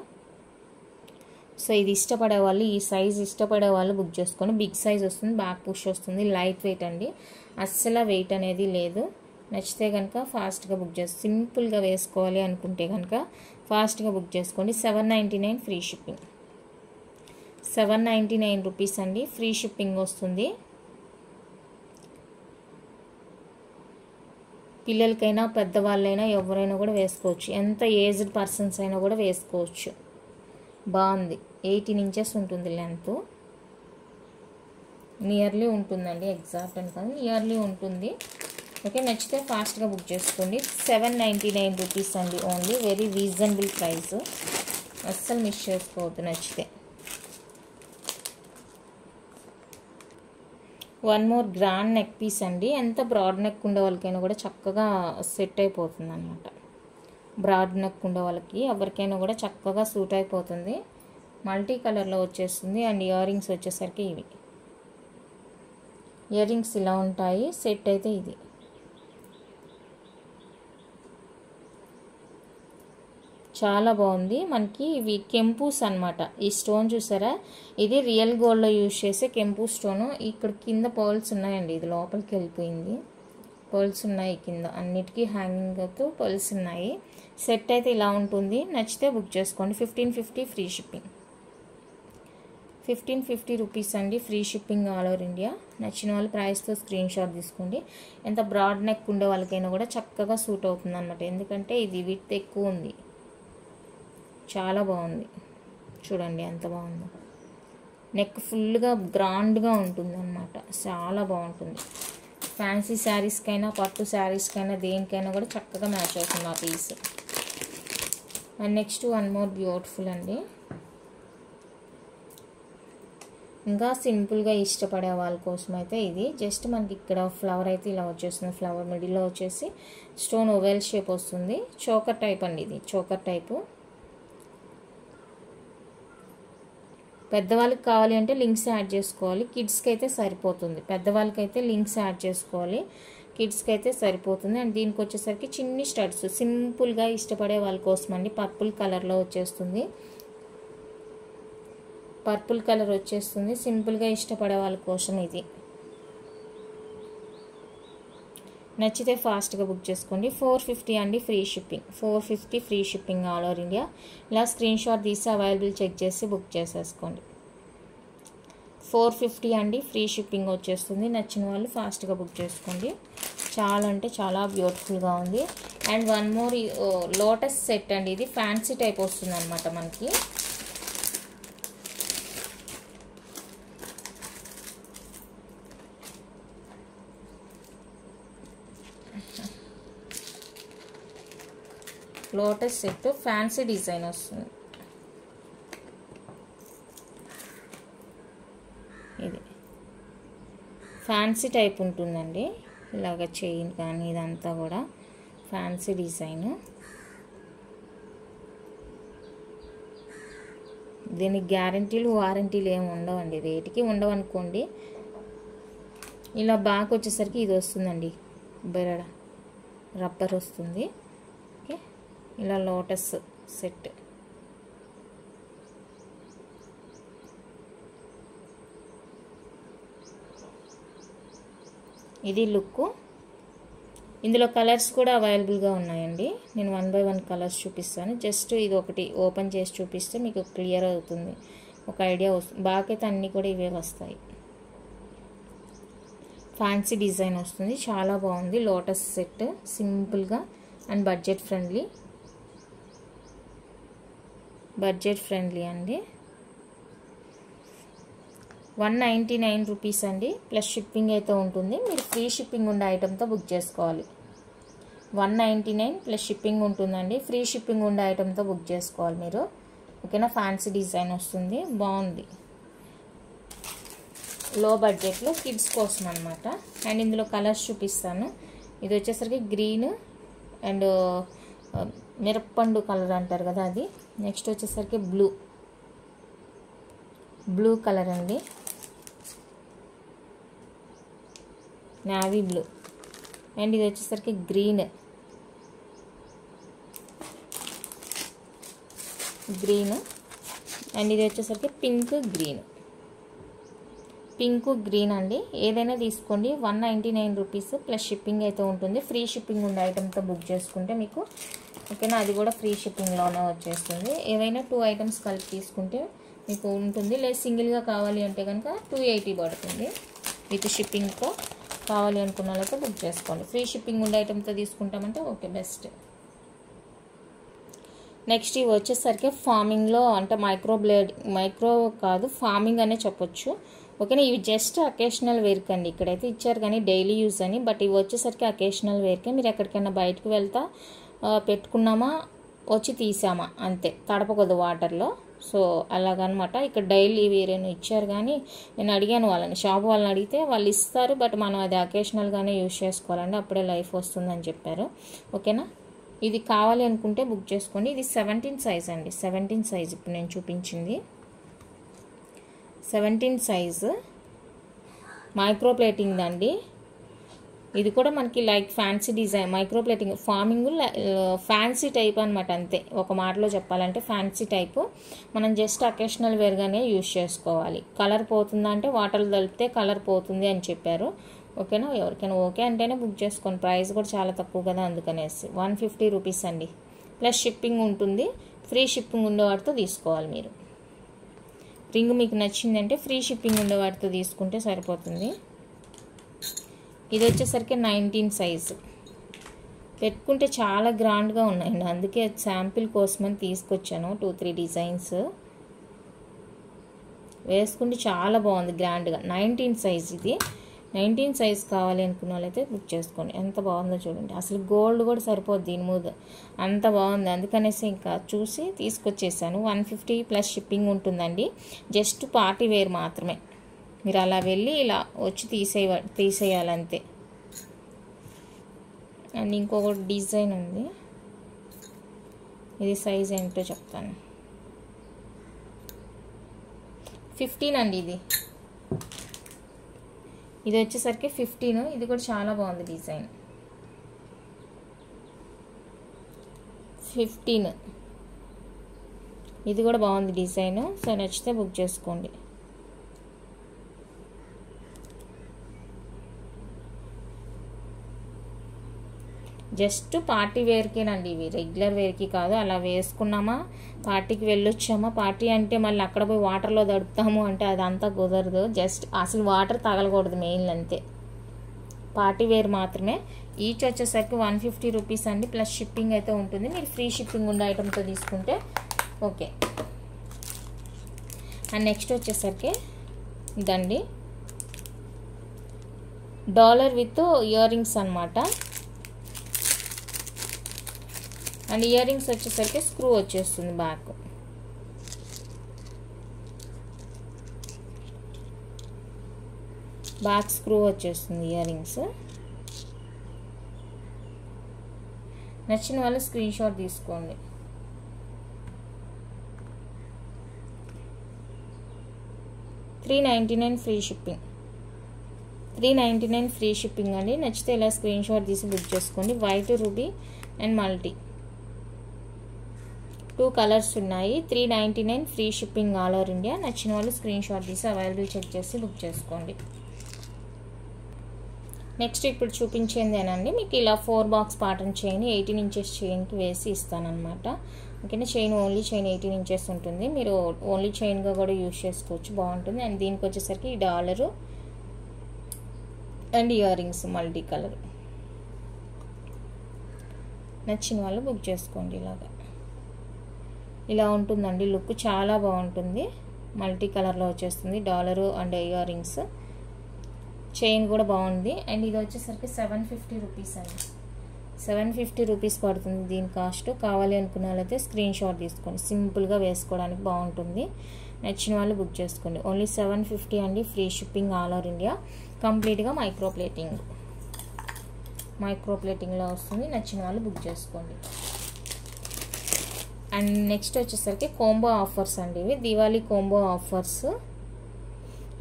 సో ఇది ఇష్టపడే వాళ్ళు, ఈ సైజ్ ఇష్టపడే వాళ్ళు బుక్ చేసుకోండి. బిగ్ సైజ్ వస్తుంది, బ్యాక్ పుష్ వస్తుంది, లైట్ వెయిట్ అండి, అస్సలు వెయిట్ అనేది లేదు. నచ్చితే కనుక ఫాస్ట్గా బుక్ చేసి సింపుల్గా వేసుకోవాలి అనుకుంటే కనుక ఫాస్ట్గా బుక్ చేసుకోండి. 799 ఫ్రీ షిప్పింగ్. 799 రూపీస్ అండి, ఫ్రీ షిప్పింగ్ వస్తుంది. పిల్లలకైనా పెద్దవాళ్ళైనా ఎవరైనా కూడా వేసుకోవచ్చు, ఎంత ఏజ్డ్ పర్సన్స్ అయినా కూడా వేసుకోవచ్చు. బాగుంది. 18 ఇంచెస్ ఉంటుంది లెంత్, నియర్లీ ఉంటుందండి, ఎగ్జాక్ట్ అని కాదు, నియర్లీ ఉంటుంది. ఓకే, నచ్చితే ఫాస్ట్గా బుక్ చేసుకోండి. 799 రూపీస్ అండి ఓన్లీ, వెరీ రీజనబుల్ ప్రైస్, అస్సలు మిస్ చేసుకోవద్దు నచ్చితే. One more grand neck piece అండి. ఎంత బ్రాడ్ నెక్ ఉండే వాళ్ళకైనా కూడా చక్కగా సెట్ అయిపోతుంది అనమాట. బ్రాడ్ నెక్ ఉండే వాళ్ళకి ఎవరికైనా కూడా చక్కగా సూట్ అయిపోతుంది. మల్టీ కలర్లో వచ్చేస్తుంది. అండ్ ఇయర్ రింగ్స్ వచ్చేసరికి ఇవి ఇయర్ రింగ్స్ ఇలా ఉంటాయి. సెట్ అయితే ఇది చాలా బాగుంది. మనకి ఇవి కెంపూస్ అనమాట. ఈ స్టోన్ చూసారా, ఇది రియల్ గోల్డ్లో యూజ్ చేసే కెంపు స్టోను. ఇక్కడ కింద పర్ల్స్ ఉన్నాయండి, ఇది లోపలికి వెళ్ళిపోయింది. పర్ల్స్ ఉన్నాయి కింద, అన్నిటికీ హ్యాంగింగ్తో పర్ల్స్ ఉన్నాయి. సెట్ అయితే ఇలా ఉంటుంది. నచ్చితే బుక్ చేసుకోండి. 1550 ఫ్రీ షిప్పింగ్. 1550 రూపీస్ అండి, free shipping all over India. నచ్చిన వాళ్ళు ప్రైస్తో స్క్రీన్ షాట్ తీసుకోండి. ఎంత బ్రాడ్ నెక్ ఉండే వాళ్ళకైనా కూడా చక్కగా సూట్ అవుతుంది అనమాట. ఎందుకంటే ఇది విత్ ఎక్కువ ఉంది, చాలా బాగుంది. చూడండి ఎంత బాగుందో. నెక్ ఫుల్గా గ్రాండ్గా ఉంటుంది అనమాట, చాలా బాగుంటుంది. ఫ్యాన్సీ శారీస్కైనా పట్టు శారీస్కైనా దేనికైనా కూడా చక్కగా మ్యాచ్ అవుతుంది ఆ piece. And next one more beautiful అండి. ఇంకా సింపుల్గా ఇష్టపడే వాళ్ళ కోసం అయితే ఇది జస్ట్ మనకి ఇక్కడ ఫ్లవర్ అయితే ఇలా వచ్చేస్తుంది. ఫ్లవర్ మిడిల్లో వచ్చేసి స్టోన్ ఓవెల్ షేప్ వస్తుంది. చోకర్ టైప్ అండి, ఇది చోకర్ టైపు. పెద్దవాళ్ళకి కావాలి అంటే లింక్స్ యాడ్ చేసుకోవాలి, కిడ్స్కి అయితే సరిపోతుంది. పెద్దవాళ్ళకి అయితే లింక్స్ యాడ్ చేసుకోవాలి, కిడ్స్కి అయితే సరిపోతుంది. అండ్ దీనికి వచ్చేసరికి చిన్ని స్టడ్స్ సింపుల్గా ఇష్టపడే వాళ్ళ కోసం అండి. పర్పుల్ కలర్లో వచ్చేస్తుంది, పర్పుల్ కలర్ వచ్చేస్తుంది. సింపుల్గా ఇష్టపడే వాళ్ళ కోసం ఇది. నచ్చితే ఫాస్ట్గా బుక్ చేసుకోండి. 450 అండి, free shipping. 450 free shipping all over India. ఇలా స్క్రీన్ షాట్ తీసి అవైలబుల్ చెక్ చేసి బుక్ చేసేసుకోండి. 450 అండి, ఫ్రీ షిప్పింగ్ వచ్చేస్తుంది. నచ్చిన వాళ్ళు ఫాస్ట్గా బుక్ చేసుకోండి. చాలా అంటే చాలా బ్యూటిఫుల్గా ఉంది. And one more lotus set అండి. ఇది ఫ్యాన్సీ టైప్ వస్తుంది అనమాట మనకి. లోటస్ సెట్ ఫ్యాన్సీ డిజైన్ వస్తుంది. ఇది ఫ్యాన్సీ టైప్ ఉంటుందండి, ఇలాగ చైన్ కానీ ఇదంతా కూడా ఫ్యాన్సీ డిజైన్. దీనికి గ్యారంటీలు వారంటీలు ఏమి ఉండవండి, రేటుకి ఉండవు అనుకోండి. ఇలా బ్యాక్ వచ్చేసరికి ఇది వస్తుందండి, బెరడ రబ్బర్ వస్తుంది. ఓకే, ఇలా లోటస్ సెట్. ఇది లుక్. ఇందులో కలర్స్ కూడా అవైలబుల్గా ఉన్నాయండి. నేను 1 by 1 కలర్స్ చూపిస్తాను. జస్ట్ ఇది ఒకటి ఓపెన్ చేసి చూపిస్తే మీకు క్లియర్ అవుతుంది, ఒక ఐడియా వస్తుంది. బాకైతే అన్నీ కూడా ఇవే వస్తాయి. ఫ్యాన్సీ డిజైన్ వస్తుంది, చాలా బాగుంది. లోటస్ సెట్ సింపుల్గా అండ్ బడ్జెట్ ఫ్రెండ్లీ అండి. 199 రూపీస్ అండి, ప్లస్ షిప్పింగ్ అయితే ఉంటుంది. మీరు ఫ్రీ షిప్పింగ్ ఉండే ఐటెంతో బుక్ చేసుకోవాలి. 199 ప్లస్ షిప్పింగ్ ఉంటుందండి, ఫ్రీ షిప్పింగ్ ఉండే ఐటెంతో బుక్ చేసుకోవాలి మీరు. ఓకేనా, ఫ్యాన్సీ డిజైన్ వస్తుంది, బాగుంది. లో బడ్జెట్లో కిడ్స్ కోసం అనమాట. అండ్ ఇందులో కలర్స్ చూపిస్తాను. ఇది వచ్చేసరికి గ్రీన్ అండ్ మిరప్పండు కలర్ అంటారు కదా అది. నెక్స్ట్ వచ్చేసరికి బ్లూ కలర్ అండి, నావీ బ్లూ. అండ్ ఇది వచ్చేసరికి గ్రీన్ అండ్ ఇది వచ్చేసరికి పింక్ గ్రీన్ అండి. ఏదైనా తీసుకోండి. 199 రూపీస్ ప్లస్ షిప్పింగ్ అయితే ఉంటుంది. ఫ్రీ షిప్పింగ్ ఉండే ఐటెంతో బుక్ చేసుకుంటే మీకు ఓకేనా, అది కూడా ఫ్రీ షిప్పింగ్లోనే వచ్చేస్తుంది. ఏవైనా 2 ఐటమ్స్ కలిపి తీసుకుంటే మీకు ఉంటుంది. లేదు సింగిల్గా కావాలి అంటే కనుక 280 పడుతుంది విత్ షిప్పింగ్తో. కావాలి అనుకున్న వాళ్ళతో బుక్ చేసుకోండి. ఫ్రీ షిప్పింగ్ ఉండే ఐటెంతో తీసుకుంటామంటే ఓకే, బెస్ట్. నెక్స్ట్ ఇవి వచ్చేసరికి ఫార్మింగ్లో, అంటే మైక్రో కాదు, ఫార్మింగ్ అనే చెప్పొచ్చు. ఓకేనా, ఇవి జస్ట్ అకేషనల్ వేర్కి అండి. ఇక్కడైతే ఇచ్చారు కానీ డైలీ యూజ్ అని, బట్ ఇవి వచ్చేసరికి అకేషనల్ వేర్కే. మీరు ఎక్కడికైనా బయటకు వెళ్తా పెట్టుకున్నామా, వచ్చి తీసామా అంతే, తడపకూడదు వాటర్లో. సో అలాగనమాట. ఇక్కడ డైలీ వేరేను ఇచ్చారు కానీ నేను అడిగాను వాళ్ళని, షాప్ వాళ్ళని అడిగితే వాళ్ళు ఇస్తారు, బట్ మనం అది అకేషనల్గానే యూజ్ చేసుకోవాలండి, అప్పుడే లైఫ్ వస్తుందని చెప్పారు. ఓకేనా, ఇది కావాలి అనుకుంటే బుక్ చేసుకోండి. ఇది 17 సైజ్ అండి, 17 సైజ్ ఇప్పుడు నేను చూపించింది 17 సైజు మైక్రో ప్లేటింగ్ అండి. ఇది కూడా మనకి like fancy design, micro plating, farming fancy type అనమాట. అంతే, ఒక మాటలో చెప్పాలంటే ఫ్యాన్సీ టైపు. మనం జస్ట్ అకేషనల్ వేర్గానే యూజ్ చేసుకోవాలి. కలర్ పోతుందా అంటే వాటర్లో కలిపితే కలర్ పోతుంది అని చెప్పారు. ఓకేనా, ఎవరికైనా ఓకే అంటేనే బుక్ చేసుకోండి. ప్రైస్ కూడా చాలా తక్కువ కదా, అందుకనేసి 150 రూపీస్ అండి, ప్లస్ షిప్పింగ్ ఉంటుంది. ఫ్రీ షిప్పింగ్ ఉండేవాటితో తీసుకోవాలి మీరు. రింగ్ మీకు నచ్చిందంటే ఫ్రీ షిప్పింగ్ ఉండేవాటితో తీసుకుంటే సరిపోతుంది. ఇది వచ్చేసరికి 19 సైజు. పెట్టుకుంటే చాలా గ్రాండ్గా ఉన్నాయండి, అందుకే శాంపిల్ కోసమని తీసుకొచ్చాను. 2-3 డిజైన్స్ వేసుకుంటే చాలా బాగుంది గ్రాండ్గా. 19 సైజ్ ఇది. 19 సైజ్ కావాలి అనుకున్న వాళ్ళైతే బుక్ చేసుకోండి. ఎంత బాగుందో చూడండి, అసలు గోల్డ్ కూడా సరిపోద్ది దీని మీద, అంత బాగుంది. అందుకనేసి ఇంకా చూసి తీసుకొచ్చేసాను. 150 ప్లస్ షిప్పింగ్ ఉంటుందండి. జస్ట్ పార్టీ వేర్ మాత్రమే. మీరు అలా వెళ్ళి ఇలా వచ్చి తీసేయాలంతే. అండ్ ఇంకొకటి డిజైన్ ఉంది, ఇది సైజ్ ఏంటో చెప్తాను. 15 అండి ఇది వచ్చేసరికి 15. ఇది కూడా చాలా బాగుంది డిజైన్. 15 ఇది కూడా బాగుంది డిజైన్. సో నచ్చితే బుక్ చేసుకోండి. జస్ట్ పార్టీ వేర్కేనండి ఇవి, రెగ్యులర్ వేర్కి కాదు. అలా వేసుకున్నామా, పార్టీకి వెళ్ళొచ్చామా, పార్టీ అంటే మళ్ళీ అక్కడ పోయి వాటర్లో తడుపుతాము అంటే అదంతా కుదరదు. జస్ట్ అసలు వాటర్ తగలకూడదు మెయిన్, అంతే. పార్టీ వేర్ మాత్రమే. ఈచ్ వచ్చేసరికి 150 రూపీస్ అండి, ప్లస్ షిప్పింగ్ అయితే ఉంటుంది. మీరు ఫ్రీ షిప్పింగ్ ఉండే ఐటమ్తో తీసుకుంటే ఓకే. అండ్ నెక్స్ట్ వచ్చేసరికి ఇదండి, డాలర్ విత్ ఇయర్ రింగ్స్ అనమాట. అండ్ ఇయర్ రింగ్స్ వచ్చేసరికి స్క్రూ వచ్చేస్తుంది బ్యాక్. బ్యాక్ స్క్రూ వచ్చేస్తుంది ఇయర్ రింగ్స్. నచ్చిన వాళ్ళు స్క్రీన్ షాట్ తీసుకోండి. 399 ఫ్రీ షిప్పింగ్. 399 ఫ్రీ షిప్పింగ్ అండి. నచ్చితే ఇలా స్క్రీన్ షాట్ తీసి బుక్ చేసుకోండి. White, ruby and multi 2 colours ఉన్నాయి. 399 free shipping all over India. నచ్చిన వాళ్ళు స్క్రీన్ షాట్ తీసి అవైలబుల్ చెక్ చేసి బుక్ చేసుకోండి. నెక్స్ట్ ఇప్పుడు చూపించేదేనండి మీకు ఇలా 4 బాక్స్ ప్యాటర్న్ చైన్ 18 ఇంచెస్ చైన్కి వేసి ఇస్తానన్నమాట. ఓకేనా. చైన్ ఓన్లీ చైన్ 18 ఇంచెస్ ఉంటుంది. మీరు ఓన్లీ చైన్గా కూడా యూజ్ చేసుకోవచ్చు, బాగుంటుంది. అండ్ దీనికి వచ్చేసరికి dollar and ear rings multi colour. నచ్చిన వాళ్ళు బుక్ చేసుకోండి. ఇలా ఉంటుందండి లుక్, చాలా బాగుంటుంది. మల్టీ కలర్లో వచ్చేస్తుంది dollar and ear rings. Chain కూడా బాగుంది. అండ్ ఇది వచ్చేసరికి 750 రూపీస్ అండి. 750 రూపీస్ పడుతుంది దీని కాస్ట్. కావాలి అనుకున్న వాళ్ళైతే స్క్రీన్ షాట్ తీసుకోండి. సింపుల్గా వేసుకోవడానికి బాగుంటుంది. నచ్చిన వాళ్ళు బుక్ చేసుకోండి. ఓన్లీ 750 అండి. Free shipping all over India. కంప్లీట్గా మైక్రో ప్లేటింగ్లో వస్తుంది. నచ్చిన వాళ్ళు బుక్ చేసుకోండి. అండ్ నెక్స్ట్ వచ్చేసరికి కోంబో ఆఫర్స్ అండి. ఇవి దివాళీ కోంబో ఆఫర్స్.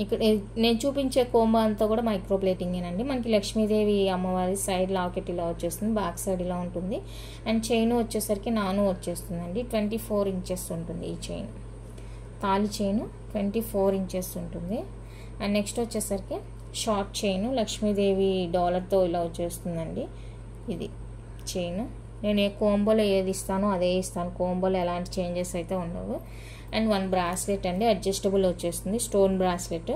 ఇక్కడ నేను చూపించే కోంబో అంతా కూడా మైక్రో ప్లేటింగేనండి. మనకి లక్ష్మీదేవి అమ్మవారి సైడ్ లాకెట్ ఇలా వచ్చేస్తుంది, బ్యాక్ సైడ్ ఇలా ఉంటుంది. అండ్ చైన్ వచ్చేసరికి నాను వచ్చేస్తుందండి. 24 ఇంచెస్ ఉంటుంది ఈ చైన్. తాళి చైన్ 24 ఇంచెస్ ఉంటుంది. అండ్ నెక్స్ట్ వచ్చేసరికి షార్ట్ చైన్ లక్ష్మీదేవి డాలర్తో ఇలా వచ్చేస్తుందండి. ఇది చైన్. నేను ఏ కోంబోలో ఏది ఇస్తానో అదే ఇస్తాను. కోంబోలో ఎలాంటి చేంజెస్ అయితే ఉండవు. అండ్ 1 బ్రాస్లెట్ అండి, అడ్జస్టబుల్ వచ్చేస్తుంది. స్టోన్ బ్రాస్లెట్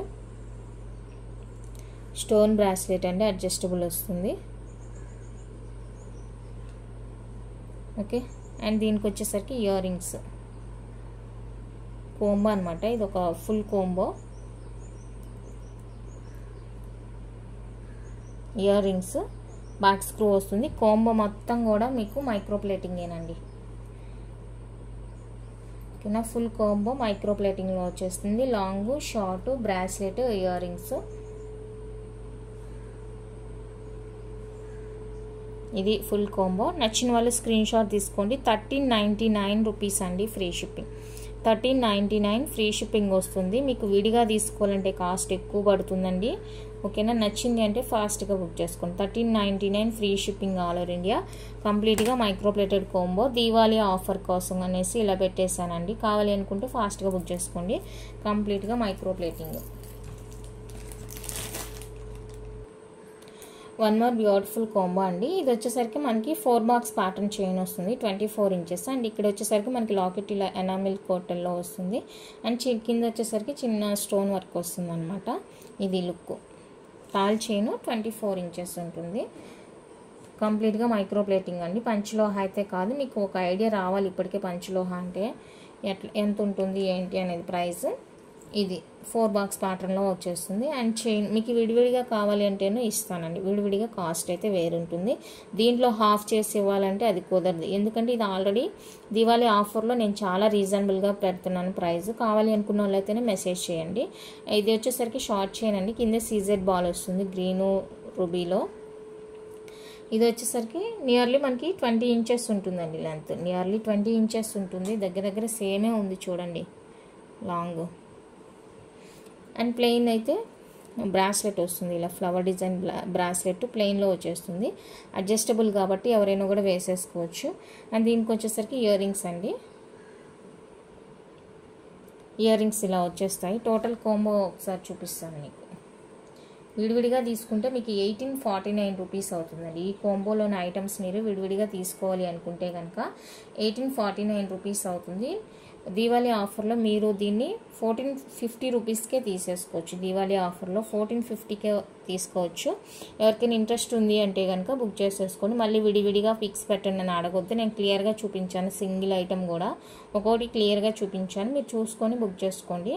అండి, అడ్జస్టబుల్ వస్తుంది. ఓకే. అండ్ దీనికి వచ్చేసరికి ఇయర్ రింగ్స్ కోంబో అనమాట. ఇది ఒక full combo. Ear rings back screw వస్తుంది. కోంబో మొత్తం కూడా మీకు మైక్రో ప్లేటింగేనండి. ఓకేనా. ఫుల్ కోంబో మైక్రో ప్లేటింగ్లో వచ్చేస్తుంది. Long, short, bracelet, ear rings. ఇది ఫుల్ కోంబో. నచ్చిన వాళ్ళు స్క్రీన్ షాట్ తీసుకోండి. 1399 రూపీస్ అండి ఫ్రీ షిప్పింగ్. 1399 ఫ్రీ షిప్పింగ్ వస్తుంది. మీకు విడిగా తీసుకోవాలంటే కాస్ట్ ఎక్కువ పడుతుందండి. ఓకేనా. నచ్చింది అంటే ఫాస్ట్గా బుక్ చేసుకోండి. 1399 free shipping all over India. కంప్లీట్గా మైక్రోప్లేటెడ్ కోంబో. దీవాళీ ఆఫర్ కోసం అనేసి ఇలా పెట్టేశానండి. కావాలి అనుకుంటే ఫాస్ట్గా బుక్ చేసుకోండి. కంప్లీట్గా మైక్రోప్లేటింగ్. 1 మోర్ బ్యూటిఫుల్ కోంబో అండి. ఇది వచ్చేసరికి మనకి 4 బాక్స్ ప్యాటర్న్ చైన్ వస్తుంది, 24 ఇంచెస్. అండ్ ఇక్కడ వచ్చేసరికి మనకి లాకెట్ ఇలా ఎనామిల్ కోటల్లో వస్తుంది. అండ్ కింద వచ్చేసరికి చిన్న స్టోన్ వర్క్ వస్తుంది అనమాట. ఇది లుక్. తాల్ చైన్ 24 ఇంచెస్ ఉంటుంది. కంప్లీట్గా మైక్రో ప్లేటింగ్ అండి. పంచలోహ అయితే కాదు. మీకు ఒక ఐడియా రావాలి ఇప్పటికే పంచలోహ అంటే ఎంత ఉంటుంది ఏంటి అనేది ప్రైస్. ఇది 4 బాక్స్ ప్యాటర్న్లో వచ్చేస్తుంది. అండ్ చైన్ మీకు విడివిడిగా కావాలి అంటేనే ఇస్తానండి. విడివిడిగా కాస్ట్ అయితే వేరుంటుంది. దీంట్లో హాఫ్ చేసి ఇవ్వాలంటే అది కుదరదు. ఎందుకంటే ఇది ఆల్రెడీ దివాళీ ఆఫర్లో నేను చాలా రీజనబుల్గా పెడుతున్నాను ప్రైస్. కావాలి అనుకున్న వాళ్ళైతేనే మెసేజ్ చేయండి. ఇది వచ్చేసరికి షార్ట్ చైన్ అండి. కింద సీజెడ్ బాల్ వస్తుంది గ్రీను రూబీలో. ఇది వచ్చేసరికి నియర్లీ మనకి 20 ఇంచెస్ ఉంటుందండి లెంత్. నియర్లీ 20 ఇంచెస్ ఉంటుంది. దగ్గర సేమే ఉంది చూడండి లాంగ్. అండ్ ప్లెయిన్ అయితే బ్రాస్లెట్ వస్తుంది. ఇలా ఫ్లవర్ డిజైన్ బ్రాస్లెట్ ప్లెయిన్లో వచ్చేస్తుంది. అడ్జస్టబుల్ కాబట్టి ఎవరైనా కూడా వేసేసుకోవచ్చు. అండ్ దీనికి వచ్చేసరికి ఇయర్ రింగ్స్ అండి. ఇయర్ రింగ్స్ ఇలా వచ్చేస్తాయి. టోటల్ కోంబో ఒకసారి చూపిస్తాను మీకు. విడివిడిగా తీసుకుంటే మీకు 1849 రూపీస్ అవుతుందండి. ఈ కోంబోలోని ఐటమ్స్ మీరు విడివిడిగా తీసుకోవాలి అనుకుంటే కనుక 1849 రూపీస్ అవుతుంది. దీవాళీ ఆఫర్లో మీరు దీన్ని 1450 రూపీస్కే తీసేసుకోవచ్చు. దీవాళీ ఆఫర్లో 1450కే తీసుకోవచ్చు. ఎవరికైనా ఇంట్రెస్ట్ ఉంది అంటే కనుక బుక్ చేసేసుకోండి. మళ్ళీ విడివిడిగా ఫిక్స్ పెట్టండి అని అడగొద్దు. నేను క్లియర్గా చూపించాను. సింగిల్ ఐటమ్ కూడా ఒక్కొక్కటి క్లియర్గా చూపించాను. మీరు చూసుకొని బుక్ చేసుకోండి.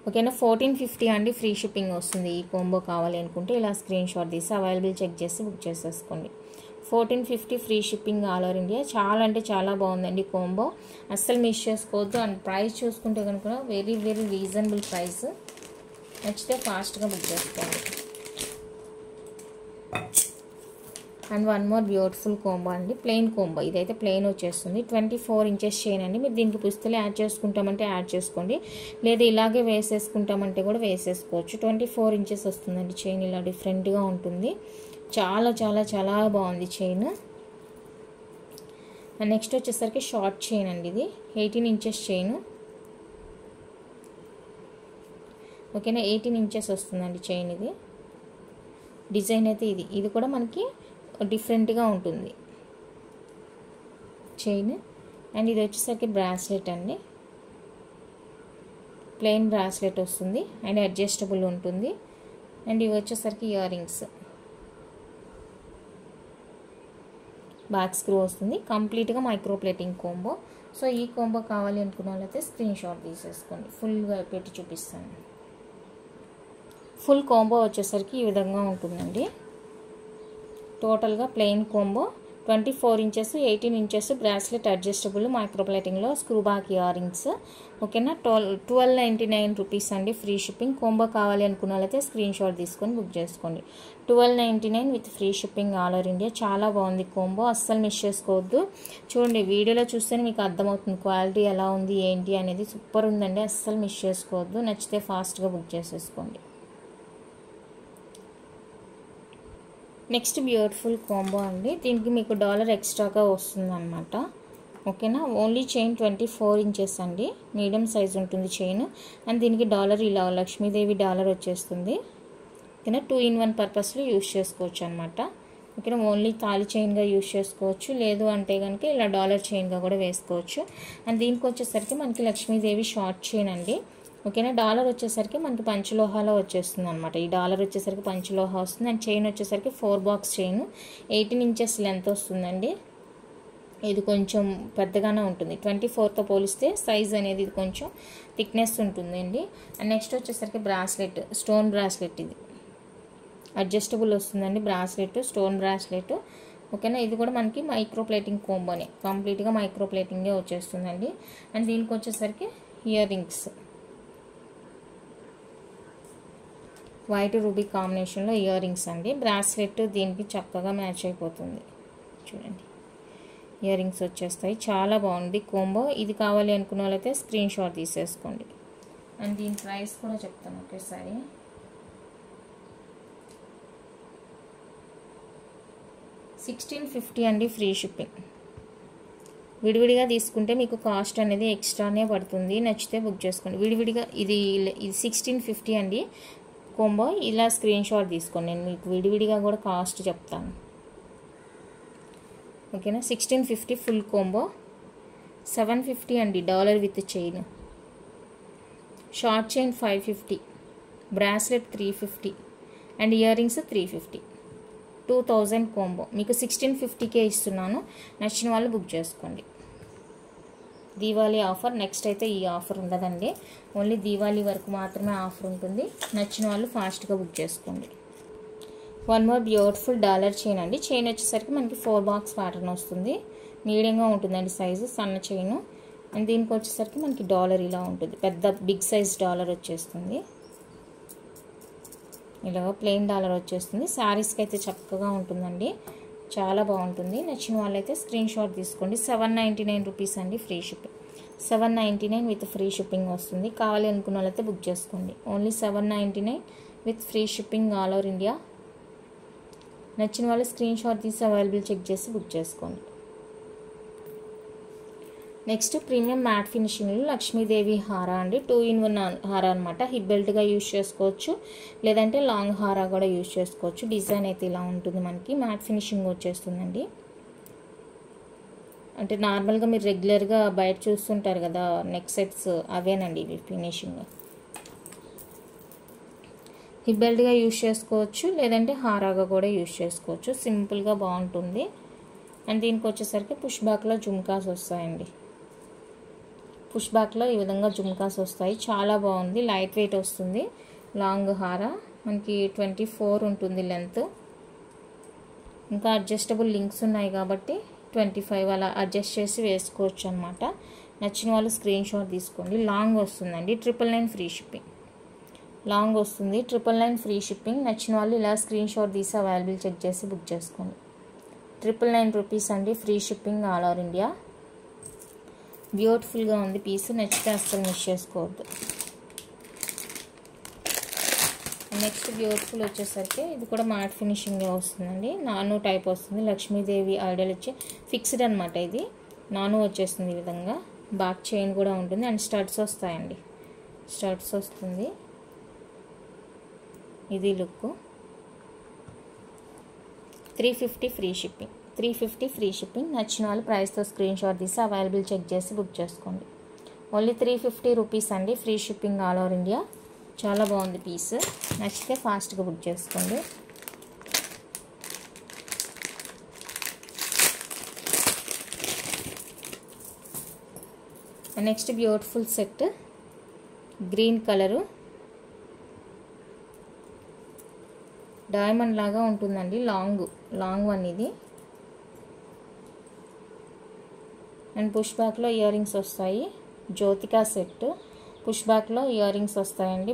ఓకేనా. 1450 అండి ఫ్రీ షిప్పింగ్ వస్తుంది. ఈ కోంబో కావాలి అనుకుంటే ఇలా స్క్రీన్ షాట్ తీసి అవైలబుల్ చెక్ చేసి బుక్ చేసేసుకోండి. 1450 free shipping all over India. చాలా అంటే చాలా బాగుందండి కోంబో. అస్సలు మిస్ చేసుకోవద్దు. అండ్ ప్రైస్ చూసుకుంటే కనుక వెరీ రీజనబుల్ ప్రైస్. నచ్చితే ఫాస్ట్గా బుక్ చేసుకోండి. And one more beautiful combo అండి, ప్లెయిన్ కోంబో. ఇదైతే ప్లెయిన్ వచ్చేస్తుంది. 24 ఇంచెస్ చైన్ అండి. మీరు దీనికి పుస్తలు యాడ్ చేసుకుంటామంటే యాడ్ చేసుకోండి, లేదా ఇలాగే వేసేసుకుంటామంటే కూడా వేసేసుకోవచ్చు. 24 ఇంచెస్ వస్తుందండి చైన్. ఇలా డిఫరెంట్గా ఉంటుంది. చాలా చాలా చాలా బాగుంది చైన్. అండ్ నెక్స్ట్ వచ్చేసరికి షార్ట్ చైన్ అండి. ఇది 18 ఇంచెస్ చైన్. ఓకేనా, 18 ఇంచెస్ వస్తుందండి చైన్. ఇది డిజైన్ అయితే ఇది కూడా మనకి డిఫరెంట్గా ఉంటుంది చైన్. అండ్ ఇది వచ్చేసరికి బ్రాస్లెట్ అండి, ప్లెయిన్ బ్రాస్లెట్ వస్తుంది అండ్ అడ్జస్టబుల్ ఉంటుంది. అండ్ ఇవి వచ్చేసరికి ఇయర్ రింగ్స్, బ్యాక్ స్క్రూ వస్తుంది. కంప్లీట్గా మైక్రో ప్లేటింగ్ కోంబో. సో ఈ కోంబో కావాలి అనుకున్న వాళ్ళైతే స్క్రీన్ షాట్ తీసేసుకోండి. ఫుల్గా పెట్టి చూపిస్తాను. ఫుల్ కోంబో వచ్చేసరికి ఈ విధంగా ఉంటుందండి. టోటల్గా plain combo, 24 inches, 18 inches bracelet adjustable మైక్రోప్లేటింగ్లో స్క్రూ బ్యాక్ ఇయర్ రింగ్స్. ఓకేనా, 1299 రూపీస్ అండి, ఫ్రీ షిప్పింగ్. కోంబో కావాలి అనుకున్న వాళ్ళైతే స్క్రీన్ షాట్ తీసుకొని బుక్ చేసుకోండి. 1299 with free shipping all over India. చాలా బాగుంది కోంబో, అస్సలు మిస్ చేసుకోవద్దు. చూడండి, వీడియోలో చూస్తేనే మీకు అర్థమవుతుంది క్వాలిటీ ఎలా ఉంది ఏంటి అనేది. సూపర్ ఉందండి, అస్సలు మిస్ చేసుకోవద్దు. నచ్చితే ఫాస్ట్గా బుక్ చేసేసుకోండి. నెక్స్ట్ బ్యూటిఫుల్ కాంబో అండి. దీనికి మీకు $1 ఎక్స్ట్రాగా వస్తుందన్నమాట. ఓకేనా, ఓన్లీ చైన్ 24 ఇంచెస్ అండి, మీడియం సైజ్ ఉంటుంది చైన్. అండ్ దీనికి $, ఇలా లక్ష్మీదేవి డాలర్ వచ్చేస్తుంది. ఓకేనా, 2-in-1 పర్పస్లో యూస్ చేసుకోవచ్చు అనమాట. ఓకేనా, ఓన్లీ తాళి చైన్గా యూస్ చేసుకోవచ్చు, లేదు అంటే కనుక ఇలా $, చైన్గా కూడా వేసుకోవచ్చు. అండ్ దీనికి వచ్చేసరికి మనకి లక్ష్మీదేవి షార్ట్ చైన్ అండి. ఓకేనా, $, వచ్చేసరికి మనకి పంచలోహాలో వచ్చేస్తుంది అనమాట. ఈ $, వచ్చేసరికి పంచలోహ వస్తుంది. అండ్ చైన్ వచ్చేసరికి 4 బాక్స్ చైన్, 18 ఇంచెస్ లెంత్ వస్తుందండి. ఇది కొంచెం పెద్దగానే ఉంటుంది, 24తో పోలిస్తే సైజ్ అనేది ఇది కొంచెం థిక్నెస్ ఉంటుందండి. అండ్ నెక్స్ట్ వచ్చేసరికి బ్రాస్లెట్, స్టోన్ బ్రాస్లెట్. ఇది అడ్జస్టబుల్ వస్తుందండి బ్రాస్లెట్, స్టోన్ బ్రాస్లెట్. ఓకేనా, ఇది కూడా మనకి మైక్రో ప్లేటింగ్ కోంబోనే, కంప్లీట్గా మైక్రో ప్లేటింగే వచ్చేస్తుందండి. అండ్ దీనికి వచ్చేసరికి ఇయర్ రింగ్స్, వైట్ రూబీ కాంబినేషన్లో ఇయర్ రింగ్స్ అండి. బ్రాస్లెట్ దీనికి చక్కగా మ్యాచ్ అయిపోతుంది. చూడండి, ఇయర్ రింగ్స్ వచ్చేస్తాయి. చాలా బాగుంది కోంబో. ఇది కావాలి అనుకున్న వాళ్ళైతే స్క్రీన్ షాట్ తీసేసుకోండి. అండ్ దీని ప్రైస్ కూడా చెప్తాను ఒకేసారి. $1650 అండి, ఫ్రీ షిప్పింగ్. విడివిడిగా తీసుకుంటే మీకు కాస్ట్ అనేది ఎక్స్ట్రానే పడుతుంది. నచ్చితే బుక్ చేసుకోండి. విడివిడిగా ఇది 1650 అండి కోంబో. ఇలా స్క్రీన్ షాట్ తీసుకోండి, నేను మీకు విడివిడిగా కూడా కాస్ట్ చెప్తాను. ఓకేనా, 1650 ఫుల్ కోంబో. 750 అండి $, with chain. Short chain 550, bracelet 350 and ear rings 350. 2000 combo. మీకు 1650కే ఇస్తున్నాను. నచ్చిన వాళ్ళు బుక్ చేసుకోండి. దీవాళీ ఆఫర్. నెక్స్ట్ అయితే ఈ ఆఫర్ ఉండదండి, ఓన్లీ దీవాళీ వరకు మాత్రమే ఆఫర్ ఉంటుంది. నచ్చిన వాళ్ళు ఫాస్ట్గా బుక్ చేసుకోండి. వన్ మోర్ బ్యూటిఫుల్ $, చైన్ అండి. చైన్ వచ్చేసరికి మనకి 4 బాక్స్ ప్యాటర్న్ వస్తుంది, మీడియంగా ఉంటుందండి సైజు, సన్న చైన్. అండ్ దీనికి వచ్చేసరికి మనకి $, ఇలా ఉంటుంది, పెద్ద బిగ్ సైజ్ $, వచ్చేస్తుంది. ఇలా ప్లెయిన్ $, వచ్చేస్తుంది. శారీస్కి అయితే చక్కగా ఉంటుందండి, చాలా బాగుంటుంది. నచ్చిన వాళ్ళైతే స్క్రీన్ షాట్ తీసుకోండి. 799 రూపీస్ అండి, free shipping. 799 with free shipping వస్తుంది. కావాలి అనుకున్న వాళ్ళైతే బుక్ చేసుకోండి. Only 799 with free shipping all over India. నచ్చిన వాళ్ళు స్క్రీన్ షాట్ తీసి అవైలబుల్ చెక్ చేసి బుక్ చేసుకోండి. నెక్స్ట్ ప్రీమియం మ్యాట్ ఫినిషింగ్లో లక్ష్మీదేవి హారా అండి. 2-in-1 హారా అనమాట. హిప్ బెల్ట్గా యూజ్ చేసుకోవచ్చు, లేదంటే లాంగ్ హారా కూడా యూజ్ చేసుకోవచ్చు. డిజైన్ అయితే ఇలా ఉంటుంది, మనకి మ్యాట్ ఫినిషింగ్ వచ్చేస్తుందండి. అంటే నార్మల్గా మీరు రెగ్యులర్గా బయట చూస్తుంటారు కదా నెక్ సెట్స్, అవేనండి ఇవి ఫినిషింగ్. హిప్ బెల్ట్గా యూజ్ చేసుకోవచ్చు, లేదంటే హారాగా కూడా యూజ్ చేసుకోవచ్చు. సింపుల్గా బాగుంటుంది. అండ్ దీనికి వచ్చేసరికి పుష్ బ్యాక్లో జుమ్కాస్ వస్తాయండి. పుష్ బ్యాక్లో ఈ విధంగా జుమ్కాస్ వస్తాయి. చాలా బాగుంది, లైట్ వెయిట్ వస్తుంది. లాంగ్ హారా మనకి 24 ఉంటుంది లెంత్. ఇంకా అడ్జస్టబుల్ లింక్స్ ఉన్నాయి కాబట్టి 25 అలా అడ్జస్ట్ చేసి వేసుకోవచ్చు అనమాట. నచ్చిన వాళ్ళు స్క్రీన్ షాట్ తీసుకోండి. లాంగ్ వస్తుందండి, 999 ఫ్రీ షిప్పింగ్. లాంగ్ వస్తుంది, 999 ఫ్రీ షిప్పింగ్. నచ్చిన వాళ్ళు ఇలా స్క్రీన్ షాట్ తీసి అవైలబుల్ చెక్ చేసి బుక్ చేసుకోండి. 999 రూపీస్ అండి, free shipping all over India. బ్యూటిఫుల్గా ఉంది పీస్, నచ్చితే అస్సలు మిస్ చేసుకోవద్దు. నెక్స్ట్ బ్యూటిఫుల్ వచ్చేసరికి ఇది కూడా మ్యాట్ ఫినిషింగ్గా వస్తుందండి. నాను టైప్ వస్తుంది, లక్ష్మీదేవి ఐడియల్ వచ్చి ఫిక్స్డ్ అనమాట. ఇది నాను వచ్చేస్తుంది ఈ విధంగా. బ్యాక్ చైన్ కూడా ఉంటుంది అండ్ స్టడ్స్ వస్తాయండి, స్టడ్స్ వస్తుంది. ఇది look. 350 free shipping, 350 free shipping. నచ్చిన వాళ్ళు ప్రైస్తో స్క్రీన్ షాట్ తీసి అవైలబుల్ చెక్ చేసి బుక్ చేసుకోండి. ఓన్లీ 350 రూపీస్ అండి, free shipping all over India. చాలా బాగుంది పీస్, నచ్చితే ఫాస్ట్గా బుక్ చేసుకోండి. Next beautiful set, green colour, diamond లాగా ఉంటుందండి. లాంగ్ వన్ ఇది. అండ్ పుష్ బ్యాక్లో ఇయర్ రింగ్స్ వస్తాయి. జ్యోతికా సెట్, పుష్ బ్యాక్లో ఇయర్ రింగ్స్ వస్తాయండి.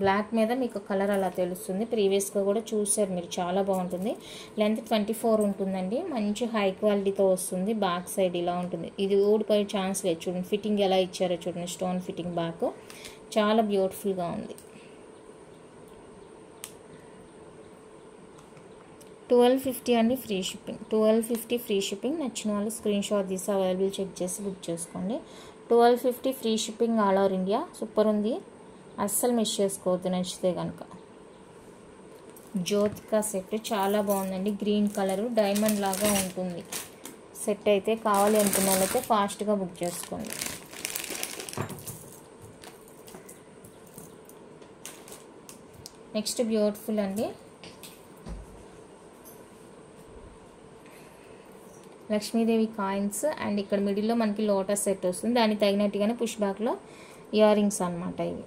బ్లాక్ మీద మీకు కలర్ అలా తెలుస్తుంది. ప్రీవియస్గా కూడా చూసారు మీరు, చాలా బాగుంటుంది. లెంత్ 24 ఉంటుందండి. మంచి హై క్వాలిటీతో వస్తుంది. బ్యాక్ సైడ్ ఇలా ఉంటుంది. ఇది ఊడిపోయే ఛాన్స్ లేదు. చూడండి ఫిట్టింగ్ ఎలా ఇచ్చారో చూడండి, స్టోన్ ఫిట్టింగ్ బ్యాక్ చాలా బ్యూటిఫుల్గా ఉంది. 1250 అండి, ఫ్రీ షిప్పింగ్. 1250 free shipping. నచ్చిన వాళ్ళు స్క్రీన్ షాట్ తీసి అవైలబుల్ చెక్ చేసి బుక్ చేసుకోండి. 1250 free shipping all over India. Super ఉంది, అస్సలు మిస్ చేసుకోవద్దు నచ్చితే కనుక. జ్యోతికా సెట్ చాలా బాగుందండి. గ్రీన్ కలరు, డైమండ్ లాగా ఉంటుంది సెట్. అయితే కావాలి అనుకున్న వాళ్ళైతే ఫాస్ట్గా బుక్ చేసుకోండి. నెక్స్ట్ బ్యూటిఫుల్ అండి, లక్ష్మీదేవి కాయిన్స్. అండ్ ఇక్కడ మిడిల్లో మనకి లోటస్ సెట్ వస్తుంది. దానికి తగినట్టుగానే పుష్ బ్యాక్లో ఇయర్ రింగ్స్ అనమాట ఇవి.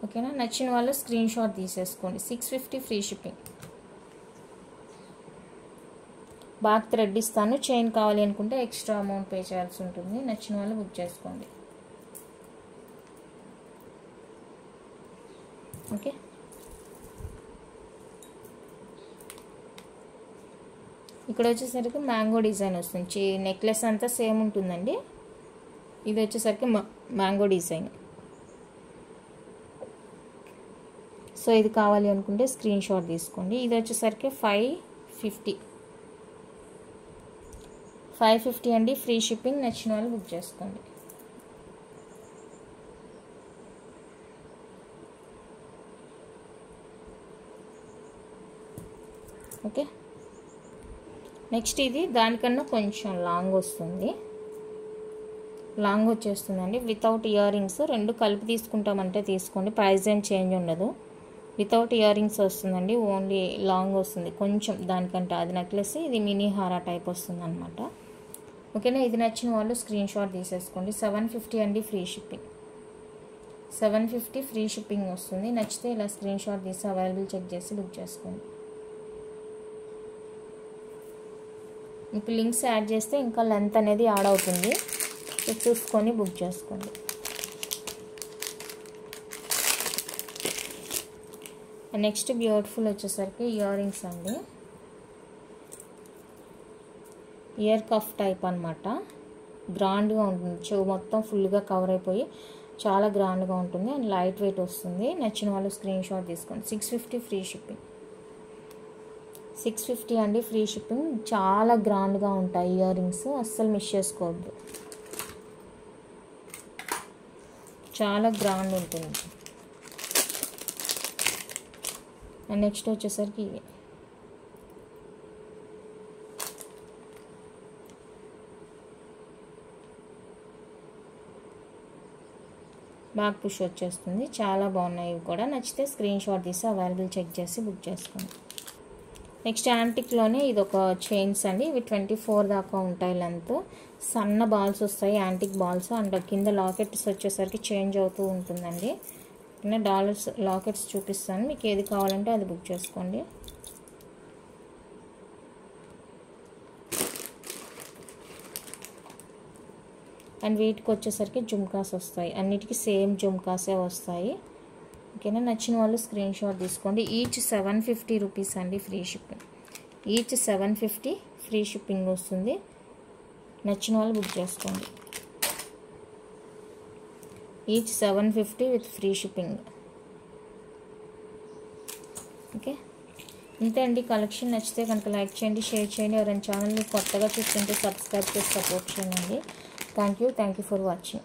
ఓకేనా, నచ్చిన వాళ్ళు స్క్రీన్ షాట్ తీసేసుకోండి. 650 ఫ్రీ షిప్పింగ్. బ్యాక్ థ్రెడ్ ఇస్తాను. చైన్ కావాలి అనుకుంటే ఎక్స్ట్రా అమౌంట్ పే చేయాల్సి ఉంటుంది. నచ్చిన వాళ్ళు బుక్ చేసుకోండి. ఓకే, ఇక్కడ వచ్చేసరికి మ్యాంగో డిజైన్ వస్తుంది. నెక్లెస్ అంతా సేమ్ ఉంటుందండి. ఇది వచ్చేసరికి మ్యాంగో డిజైన్. సో ఇది కావాలి అనుకుంటే స్క్రీన్ షాట్ తీసుకోండి. ఇది వచ్చేసరికి 550 అండి, ఫ్రీ షిప్పింగ్. నచ్చిన వాళ్ళు బుక్ చేసుకోండి. ఓకే, నెక్స్ట్ ఇది దానికన్నా కొంచెం లాంగ్ వస్తుంది. లాంగ్ వచ్చేస్తుందండి, వితౌట్ ఇయర్ రింగ్స్. రెండు కలిపి తీసుకుంటామంటే తీసుకోండి, ప్రైస్ ఏం చేంజ్ ఉండదు. వితౌట్ ఇయర్ రింగ్స్ వస్తుందండి, ఓన్లీ లాంగ్ వస్తుంది కొంచెం దానికంటే. అది నెక్లెస్, ఇది మినీ హారా టైప్ వస్తుంది అనమాట. ఓకేనా, ఇది నచ్చిన వాళ్ళు స్క్రీన్ షాట్ తీసేసుకోండి. 750 అండి, ఫ్రీ షిప్పింగ్. 750 ఫ్రీ షిప్పింగ్ వస్తుంది. నచ్చితే ఇలా స్క్రీన్ షాట్ తీసి అవైలబుల్ చెక్ చేసి బుక్ చేసుకోండి. మీకు లింక్స్ యాడ్ చేస్తే ఇంకా లెంత్ అనేది యాడ్ అవుతుంది, చూసుకొని బుక్ చేసుకోండి. నెక్స్ట్ బ్యూటిఫుల్ వచ్చేసరికి ఇయర్ రింగ్స్ అండి. ఇయర్ కఫ్ టైప్ అనమాట. గ్రాండ్గా ఉంటుంది, చెవు మొత్తం ఫుల్గా కవర్ అయిపోయి చాలా గ్రాండ్గా ఉంటుంది అండ్ లైట్ వెయిట్ వస్తుంది. నచ్చిన వాళ్ళు స్క్రీన్ షాట్ తీసుకోండి. 650 ఫ్రీ షిప్పింగ్. 650 అండి, ఫ్రీ షిప్పింగ్. చాలా గ్రాండ్గా ఉంటాయి ఇయర్ రింగ్స్, అస్సలు మిస్ చేసుకోవద్దు. చాలా గ్రాండ్ ఉంటుంది. అండ్ నెక్స్ట్ వచ్చేసరికి ఇవి బ్యాక్ పుష్ వచ్చేస్తుంది. చాలా బాగున్నాయి ఇవి కూడా. నచ్చితే స్క్రీన్ షాట్ తీసి అవైలబుల్ చెక్ చేసి బుక్ చేసుకోండి. నెక్స్ట్ యాంటిక్లోనే ఇది ఒక చైన్స్ అండి. ఇవి 24 దాకా ఉంటాయి లెంత్. సన్న బాల్స్ వస్తాయి, యాంటిక్ బాల్స్. అండ్ కింద లాకెట్స్ వచ్చేసరికి చేంజ్ అవుతూ ఉంటుందండి. డాలర్స్ లాకెట్స్ చూపిస్తాను, మీకు ఏది కావాలంటే అది బుక్ చేసుకోండి. అండ్ వీటికి వచ్చేసరికి జుమ్కాస్ వస్తాయి. అన్నిటికీ సేమ్ జుమ్కాసే వస్తాయి. ఓకేనా. నచ్చిన వాళ్ళు స్క్రీన్ షాట్ తీసుకోండి. ఈచ్ 750 రూపీస్ అండి free shipping. Each 750 free shipping వస్తుంది. నచ్చిన వాళ్ళు బుక్ చేసుకోండి. Each 750 with free shipping. Okay, ఇంతే అండి కలెక్షన్. నచ్చితే కనుక లైక్ చేయండి, షేర్ చేయండి. ఎవరైనా ఛానల్ని కొత్తగా చూస్తుంటే సబ్స్క్రైబ్ చేసి సపోర్ట్ చేయండి. Thank you for watching.